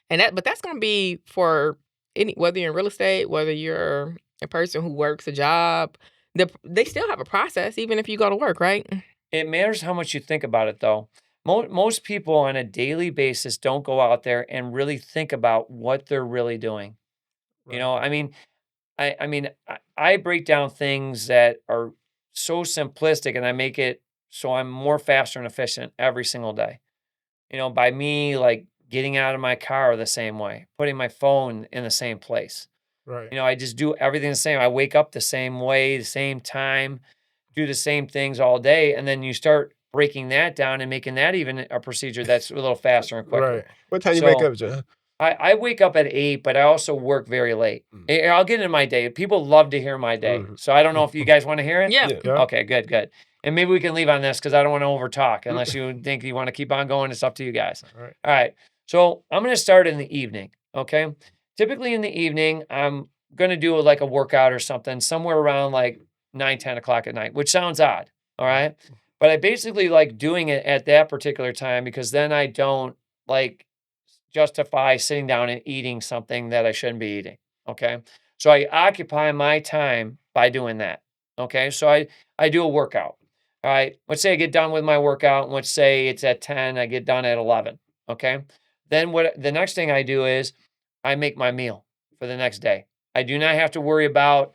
And but that's going to be for whether you're in real estate, whether you're a person who works a job, they still have a process, even if you go to work, right? It matters how much you think about it, though. Most people on a daily basis don't go out there and really think about what they're really doing. Right. You know, I mean, I break down things that are so simplistic, and I make it so I'm more faster and efficient every single day. You know, by me like getting out of my car the same way, putting my phone in the same place. Right. You know, I just do everything the same. I wake up the same way, the same time, do the same things all day, and then you start breaking that down and making that even a procedure that's a little faster and quicker. Right. What time you wake up, John? I wake up at 8, but I also work very late. I'll get into my day. People love to hear my day. So I don't know if you guys want to hear it. Yeah. Okay, good. And maybe we can leave on this because I don't want to overtalk unless you think you want to keep on going. It's up to you guys. All right. So I'm going to start in the evening, okay? Typically in the evening, I'm going to do like a workout or something somewhere around like 9, 10 o'clock at night, which sounds odd, all right? But I basically like doing it at that particular time because then I don't like justify sitting down and eating something that I shouldn't be eating, okay? So I occupy my time by doing that, okay? So I do a workout, all right? Let's say I get done with my workout, and let's say it's at 10, I get done at 11, okay? Then the next thing I do is I make my meal for the next day. I do not have to worry about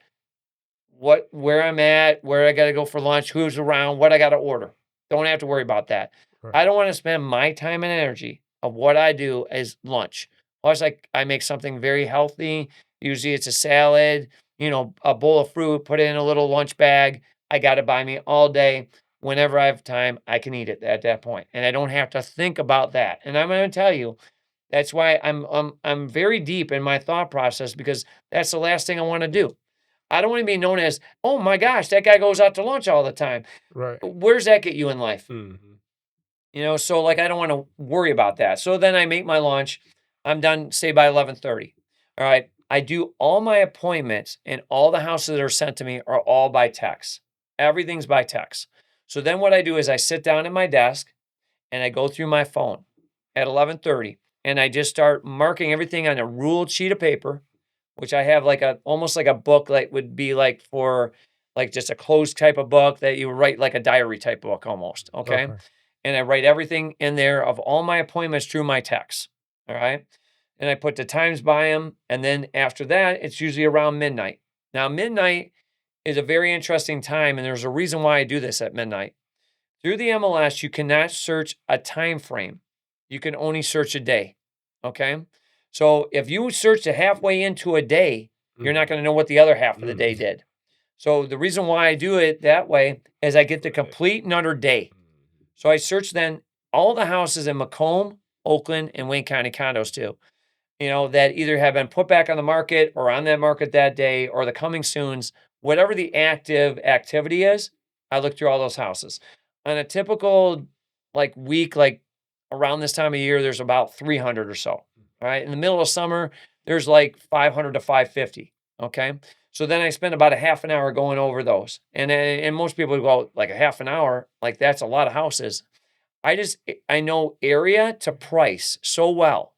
where I'm at, where I got to go for lunch, who's around, what I got to order. Don't have to worry about that. Right. I don't want to spend my time and energy of what I do as lunch. Plus, I make something very healthy. Usually it's a salad, a bowl of fruit, put it in a little lunch bag. I got it by me all day. Whenever I have time, I can eat it at that point, and I don't have to think about that. And I'm going to tell you, that's why I'm very deep in my thought process, because that's the last thing I want to do. I don't want to be known as, oh my gosh, that guy goes out to lunch all the time. Right. Where's that get you in life? Mm-hmm. So like I don't want to worry about that. So then I make my lunch. I'm done, say by 11:30. All right. I do all my appointments, and all the houses that are sent to me are all by text. Everything's by text. So then what I do is I sit down at my desk and I go through my phone at 11:30, and I just start marking everything on a ruled sheet of paper, which I have almost like a book, like would be like for like just a closed type of book that you write, like a diary type book almost. Okay. Okay. And I write everything in there of all my appointments through my text. All right. And I put the times by them. And then after that, it's usually around midnight. Now, midnight is a very interesting time, and there's a reason why I do this at midnight. Through the MLS, you cannot search a time frame. You can only search a day. Okay. So if you search a halfway into a day, you're not going to know what the other half of the day did. So the reason why I do it that way is I get the complete and utter day. So I search then all the houses in Macomb, Oakland, and Wayne County condos too, that either have been put back on the market or on that market that day, or the coming soons, whatever the active activity is. I look through all those houses. On a typical week, like around this time of year, there's about 300 or so. All right. In the middle of summer, there's like 500 to 550. Okay. So then I spend about a half an hour going over those. And most people go like a half an hour, like that's a lot of houses. I know area to price so well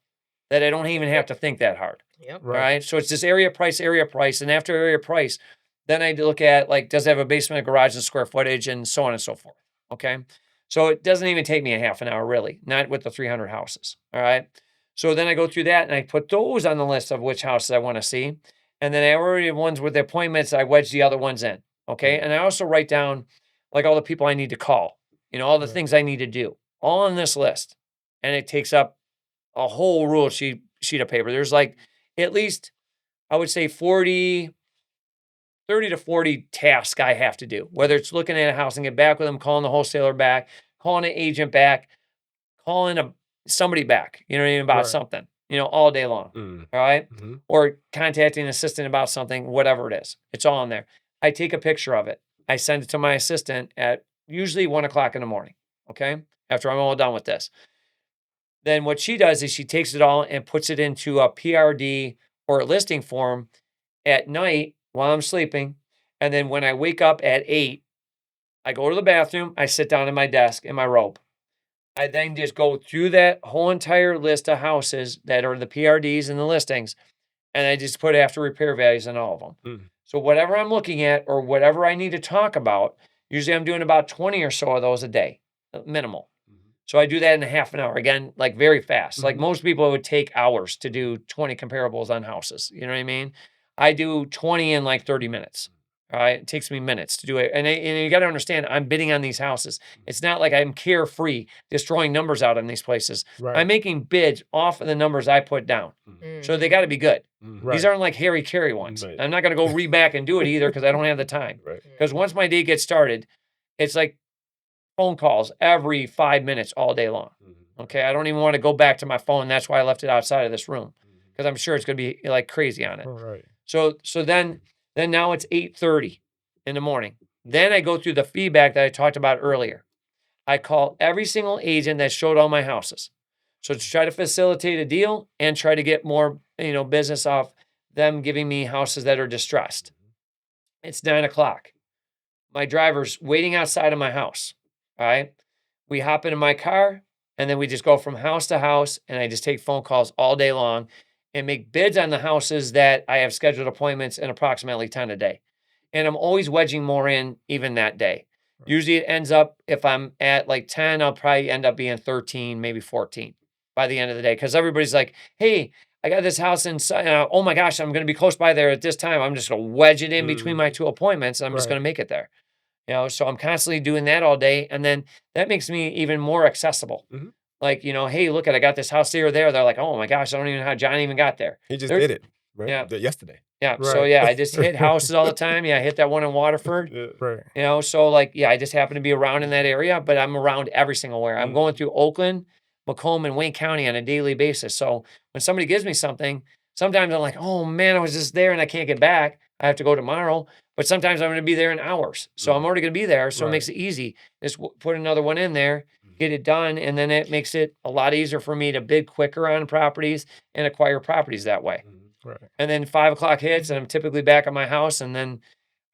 that I don't even have to think that hard. Yep. All right. So it's just area price. And after area price, then I look at does it have a basement, a garage, and square footage, and so on and so forth. Okay. So it doesn't even take me a half an hour, really, not with the 300 houses. All right. So then I go through that and I put those on the list of which houses I want to see. And then I already have ones with the appointments, I wedge the other ones in. Okay. And I also write down all the people I need to call, all the things I need to do, all on this list. And it takes up a whole rule sheet of paper. There's at least, I would say 30 to 40 tasks I have to do, whether it's looking at a house and get back with them, calling the wholesaler back, calling an agent back, calling somebody back, about something, all day long. All right. Mm-hmm. Or contacting an assistant about something, whatever it is. It's all in there. I take a picture of it. I send it to my assistant at usually 1:00 in the morning. Okay. After I'm all done with this. Then what she does is she takes it all and puts it into a PRD or a listing form at night while I'm sleeping. And then when I wake up at 8, I go to the bathroom, I sit down at my desk in my robe. I then just go through that whole entire list of houses that are the PRDs and the listings, and I just put after repair values on all of them. Mm. So whatever I'm looking at or whatever I need to talk about, usually I'm doing about 20 or so of those a day, minimal. So I do that in a half an hour, again, very fast. Like most people, it would take hours to do 20 comparables on houses. You know what I mean? I do 20 in 30 minutes. All right. It takes me minutes to do it. And you got to understand, I'm bidding on these houses. It's not like I'm carefree, just throwing numbers out in these places. Right. I'm making bids off of the numbers I put down. So they got to be good. Right. These aren't like Harry Carey ones. Right. I'm not going to go read back and do it either because I don't have the time. Right. Because once my day gets started, it's like phone calls every 5 minutes all day long. Okay. I don't even want to go back to my phone. That's why I left it outside of this room because I'm sure it's going to be crazy on it. All right. So then now it's 8:30 in the morning. Then I go through the feedback that I talked about earlier. I call every single agent that showed all my houses. So to try to facilitate a deal and try to get more, business off them giving me houses that are distressed. It's 9:00. My driver's waiting outside of my house. All right. We hop into my car and then we just go from house to house and I just take phone calls all day long and make bids on the houses that I have scheduled appointments in approximately 10 a day. And I'm always wedging more in even that day. Right. Usually it ends up, if I'm at 10, I'll probably end up being 13, maybe 14 by the end of the day. Because everybody's like, hey, I got this house in, oh my gosh, I'm going to be close by there at this time. I'm just going to wedge it in between my 2 appointments. And I'm just going to make it there. So I'm constantly doing that all day. And then that makes me even more accessible. Like, hey, look, I got this house here or there. They're like, oh my gosh, I don't even know how John even got there. He just did it, right? Yeah. Yesterday. Yeah. Right. So I just hit houses all the time. I hit that one in Waterford. Right. So I just happen to be around in that area, but I'm around every single where. I'm going through Oakland, Macomb, and Wayne County on a daily basis. So when somebody gives me something, sometimes I'm like, oh man, I was just there and I can't get back. I have to go tomorrow. But sometimes I'm going to be there in hours. So I'm already going to be there. So it makes it easy. Just put another one in there, get it done. And then it makes it a lot easier for me to bid quicker on properties and acquire properties that way. Right. And then 5 o'clock hits and I'm typically back at my house. And then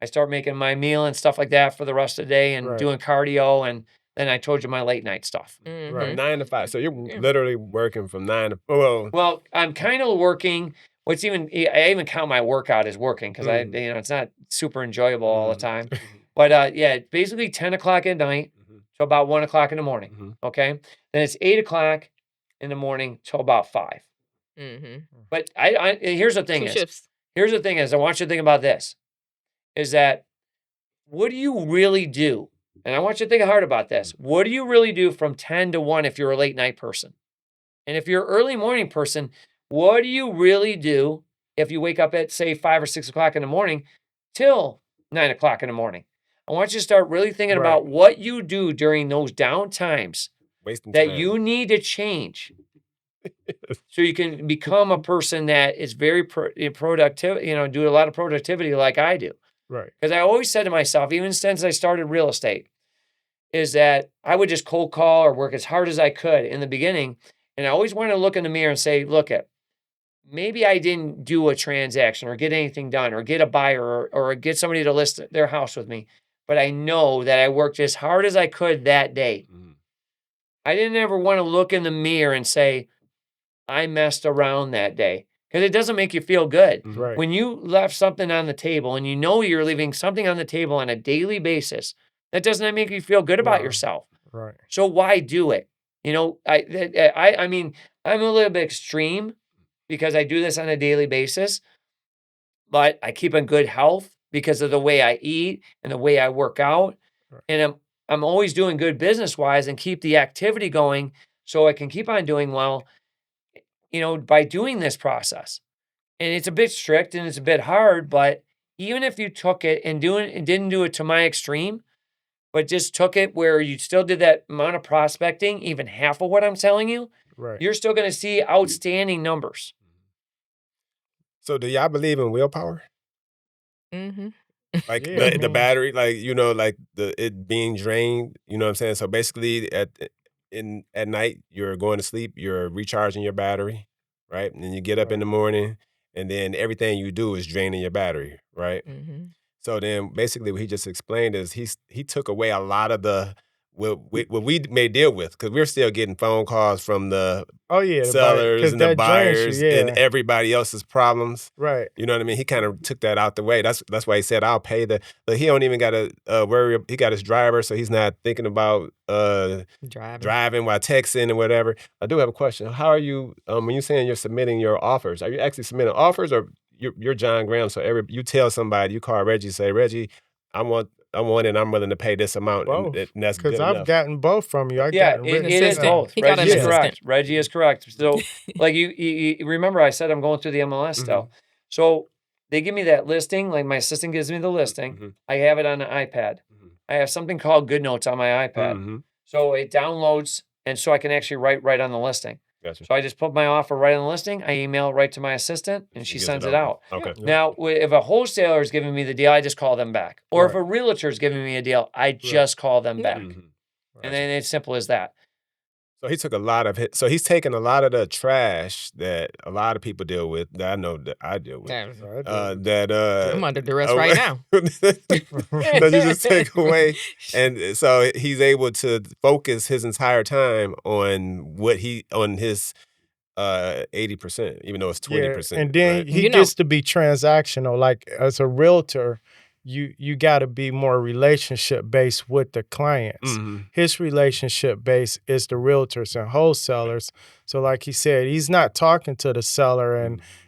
I start making my meal and stuff like that for the rest of the day and doing cardio. And then I told you my late night stuff. Right. 9 to 5. So you're literally working from 9 to 4. Well, I'm kind of working. I even count my workout as working because it's not super enjoyable all the time. But basically 10 o'clock at night till about 1 o'clock in the morning. Okay. Then it's 8 o'clock in the morning till about 5. But here's the thing is I want you to think about this, is that what do you really do? And I want you to think hard about this. What do you really do from 10 to 1 if you're a late night person? And if you're an early morning person, what do you really do if you wake up at, say, 5 or 6 o'clock in the morning till 9 o'clock in the morning? I want you to start really thinking about what you do during those down times that you need to change so you can become a person that is very productive, do a lot of productivity like I do. Right. Because I always said to myself, even since I started real estate, is that I would just cold call or work as hard as I could in the beginning. And I always wanted to look in the mirror and say, look, maybe I didn't do a transaction or get anything done or get a buyer or get somebody to list their house with me. But I know that I worked as hard as I could that day. I didn't ever want to look in the mirror and say, I messed around that day. Because it doesn't make you feel good. Right. When you left something on the table and you know you're leaving something on the table on a daily basis, that doesn't make you feel good about yourself. Right. So why do it? I mean, I'm a little bit extreme because I do this on a daily basis, but I keep in good health because of the way I eat and the way I work out. Right. And I'm always doing good business-wise and keep the activity going so I can keep on doing well, by doing this process. And it's a bit strict and it's a bit hard, but even if you took it and didn't do it to my extreme, but just took it where you still did that amount of prospecting, even half of what I'm telling you, you're still going to see outstanding numbers. So do y'all believe in willpower? Like the battery, like, it being drained, you know what I'm saying? So basically at night, you're going to sleep, you're recharging your battery, right? And then you get up in the morning and then everything you do is draining your battery, right? So then basically what he just explained is he took away a lot of what we may deal with, because we're still getting phone calls from the sellers and the buyers and everybody else's problems. Right. You know what I mean? He kind of took that out the way. That's why he said, I'll pay but he don't even got to worry. He got his driver, so he's not thinking about driving while texting and whatever. I do have a question. How are you, when you're saying you're submitting your offers, are you actually submitting offers, or you're John Graham, so you tell somebody, you call Reggie, say, Reggie, I want it, and I'm willing to pay this amount. Both. And that's good enough. Because I've gotten both from you. It is both. Reggie is correct. Reggie is correct. So, like you remember, I said I'm going through the MLS still. So they give me that listing. Like my assistant gives me the listing. I have it on the iPad. I have something called Good Notes on my iPad. So it downloads, and so I can actually write right on the listing. Gotcha. So I just put my offer right on the listing. I email it right to my assistant, and she sends it out. Okay. Now, if a wholesaler is giving me the deal, I just call them back. Or if a realtor is giving me a deal, I just call them back. And then it's simple as that. So he took so he's taken a lot of the trash that a lot of people deal with, that I know that I deal with. I'm under duress right now. That you just take away. And so he's able to focus his entire time on his 80%, even though it's 20%. And then he gets to be transactional. Like as a realtor, you got to be more relationship based with the clients. His relationship base is the realtors and wholesalers. So like he said, he's not talking to the seller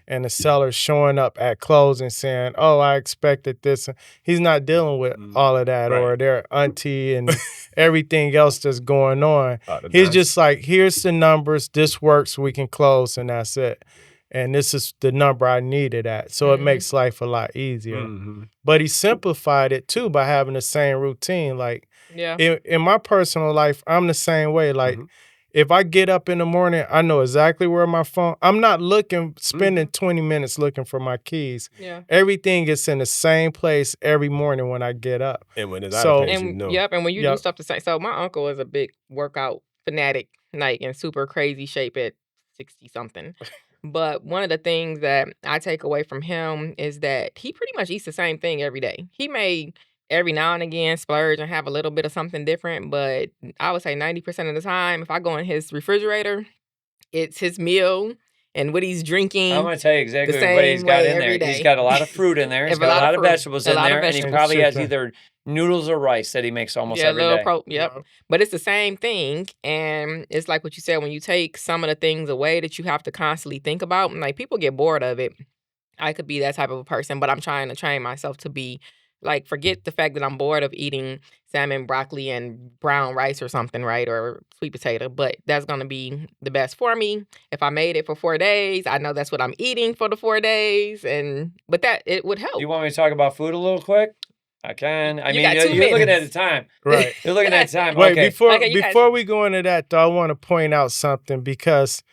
and the seller showing up at closing saying, "Oh, I expected this." He's not dealing with all of that or their auntie and everything else that's going on. He's just like, "Here's the numbers. This works. We can close, and that's it." And this is the number I needed at. So it makes life a lot easier. But he simplified it too by having the same routine. Like in my personal life, I'm the same way. Like if I get up in the morning, I know exactly where my phone. I'm not spending 20 minutes looking for my keys. Everything is in the same place every morning when I get up. And when it's out of place, you know. And when you do stuff the same. So my uncle is a big workout fanatic, like in super crazy shape at 60 something. But one of the things that I take away from him is that he pretty much eats the same thing every day. He may every now and again splurge and have a little bit of something different, but I would say 90% of the time, if I go in his refrigerator, it's his meal and what he's drinking. I'm going to tell you exactly what he's got in there. He's got a lot of fruit in there. He's got a lot of vegetables in there. And he probably has either noodles or rice that he makes almost every day. But it's the same thing. And it's like what you said, when you take some of the things away that you have to constantly think about, and like people get bored of it. I could be that type of a person, but I'm trying to train myself to be like, forget the fact that I'm bored of eating salmon, broccoli, and brown rice or something, right? Or sweet potato, but that's going to be the best for me. If I made it for 4 days, I know that's what I'm eating for the 4 days. But that, it would help. Do you want me to talk about food a little quick? I can. I mean, you're looking at the time. Right. You're looking at the time. Wait, okay. before we go into that, though, I want to point out something because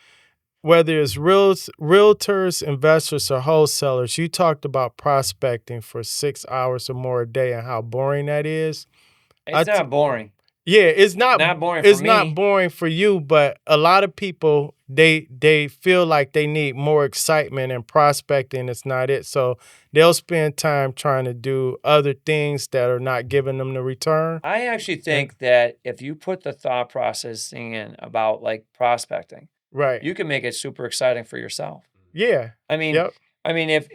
whether it's realtors, investors, or wholesalers, you talked about prospecting for 6 hours or more a day and how boring that is. It's not boring. Yeah, it's not boring for me. It's not boring for you, but a lot of people, they feel like they need more excitement, and prospecting is not it. So they'll spend time trying to do other things that are not giving them the return. I actually think that if you put the thought processing in about like prospecting, right, you can make it super exciting for yourself. Yeah. I mean, if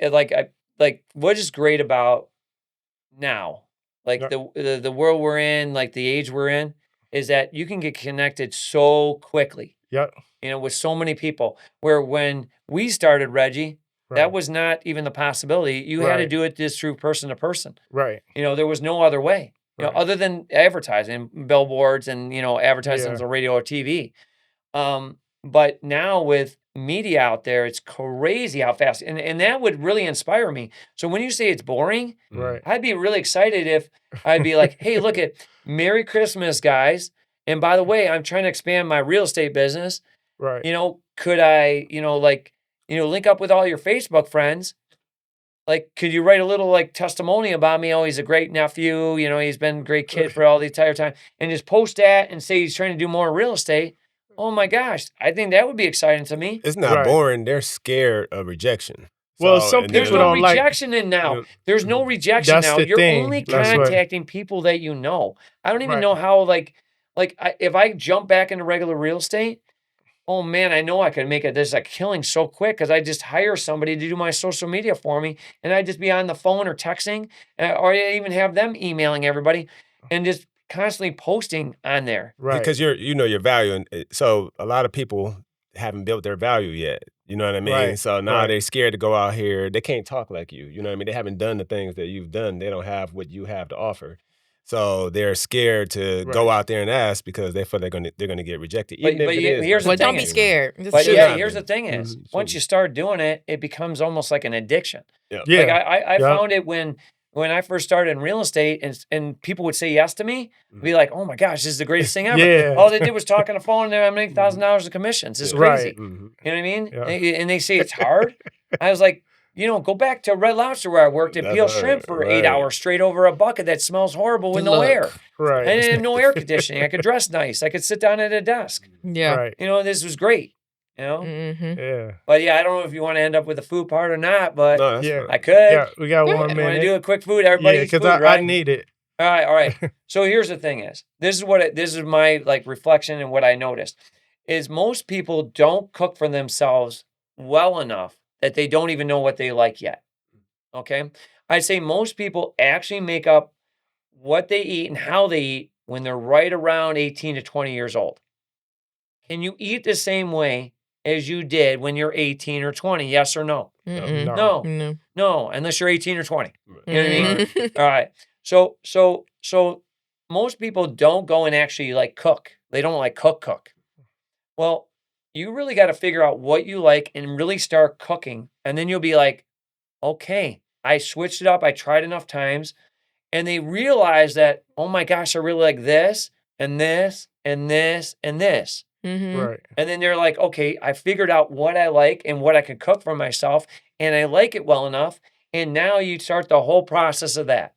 like what is great about now, like the world we're in, like the age we're in, is that you can get connected so quickly. Yep. You know, with so many people. Where when we started, Reggie, that was not even the possibility. You had to do it just through person to person. Right. You know, there was no other way. You know, other than advertising, billboards, and advertising on the radio or TV. But now with media out there, it's crazy how fast, and that would really inspire me. So when you say it's boring, I'd be really excited if I'd be like, hey, look at Merry Christmas, guys. And by the way, I'm trying to expand my real estate business. Right. You know, could I, link up with all your Facebook friends? Like, could you write a little like testimony about me? Oh, he's a great nephew. You know, he's been a great kid for all the entire time. And just post that and say he's trying to do more real estate. Oh my gosh, I think that would be exciting to me. It's not boring. They're scared of rejection. Well, some people there's no don't rejection in now. There's no rejection now. You're only contacting people that you know. I don't even know how if I jump back into regular real estate, oh man, I know I could make this a killing so quick because I just hire somebody to do my social media for me, and I just be on the phone or texting, or I even have them emailing everybody, and just constantly posting on there. Right. Because you know your value. And so a lot of people haven't built their value yet. You know what I mean? Right. So now they're scared to go out here. They can't talk like you. You know what I mean? They haven't done the things that you've done. They don't have what you have to offer. So they're scared to go out there and ask because they feel they're gonna get rejected. But here's the thing. Don't be scared. Here's the thing is, once you start doing it, it becomes almost like an addiction. Yeah. Like I found it when I first started in real estate, and people would say yes to me, be like, "Oh my gosh, this is the greatest thing ever!" Yeah. All they did was talk on the phone, and I'm making $1,000 of commissions. It's crazy. Right. You know what I mean? Yeah. And they say it's hard. I was like, go back to Red Lobster where I worked and peel shrimp for 8 hours straight over a bucket that smells horrible with no air. Right. I didn't have no air conditioning. I could dress nice. I could sit down at a desk. Yeah. Right. This was great. Mm-hmm. Yeah. But I don't know if you want to end up with the food part or not, but I could. Yeah, we got 1 minute. Want to do a quick food? Everybody eats food, I need it. All right. So here's the thing is, this is my reflection and what I noticed is most people don't cook for themselves well enough that they don't even know what they like yet. Okay. I'd say most people actually make up what they eat and how they eat when they're right around 18 to 20 years old. Can you eat the same way as you did when you're 18 or 20? Yes or no? No, unless you're 18 or 20. You know what I mean? All right. So most people don't go and actually like cook. They don't like cook. Well, you really got to figure out what you like and really start cooking. And then you'll be like, okay, I switched it up. I tried enough times. And they realize that, oh my gosh, I really like this and this and this and this. Right. And then they're like, okay, I figured out what I like and what I can cook for myself. And I like it well enough. And now you start the whole process of that.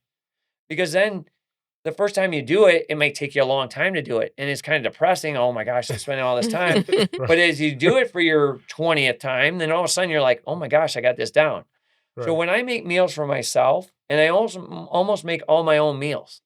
Because then the first time you do it, it may take you a long time to do it. And it's kind of depressing. Oh my gosh, I'm spending all this time. But as you do it for your 20th time, then all of a sudden you're like, oh my gosh, I got this down. Right. So when I make meals for myself, and I also almost make all my own meals,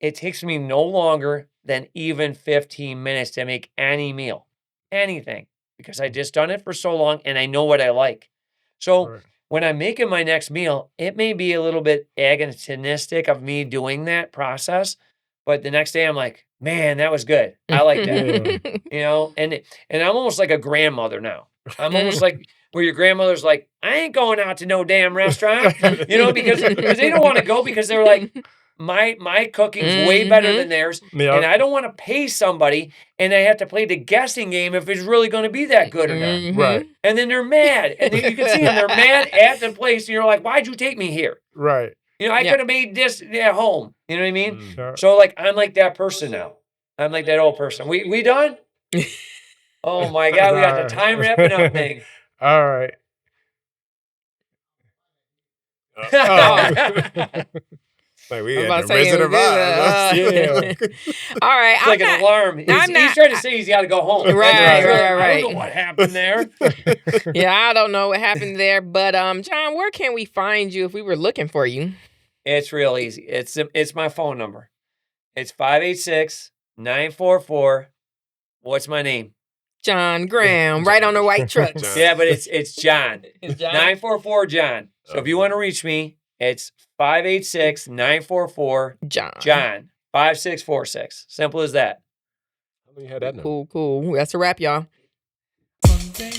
it takes me no longer than even 15 minutes to make any meal, anything, because I just done it for so long and I know what I like. So when I'm making my next meal, it may be a little bit agonistic of me doing that process, but the next day I'm like, man, that was good. I like that. You know, and I'm almost like a grandmother now. I'm almost like where your grandmother's like, I ain't going out to no damn restaurant, you know, because they don't want to go because they're like, my cooking's way better than theirs, and I don't want to pay somebody and I have to play the guessing game if it's really going to be that good or not. Right. And then they're mad, and then you can see them, they're mad at the place, and you're like, why'd you take me here? Right. You know, I could have made this at home. You know what I mean? Sure. So like, I'm like that person now. I'm like that old person. We done? Oh my God, we got the time wrapping up thing. All right. Like we had the Resident Evil. All right. It's like an alarm. He's trying to say he's got to go home. Right. I don't know what happened there. Yeah, I don't know what happened there. But John, where can we find you if we were looking for you? It's real easy. It's my phone number. It's 586-944. What's my name? John Graham, right on the white truck. Yeah, but it's John. It's John? 944 John. So if you want to reach me, it's 586-944 John 5646. Simple as that. How many had that number? Cool. That's a wrap, y'all. Monday.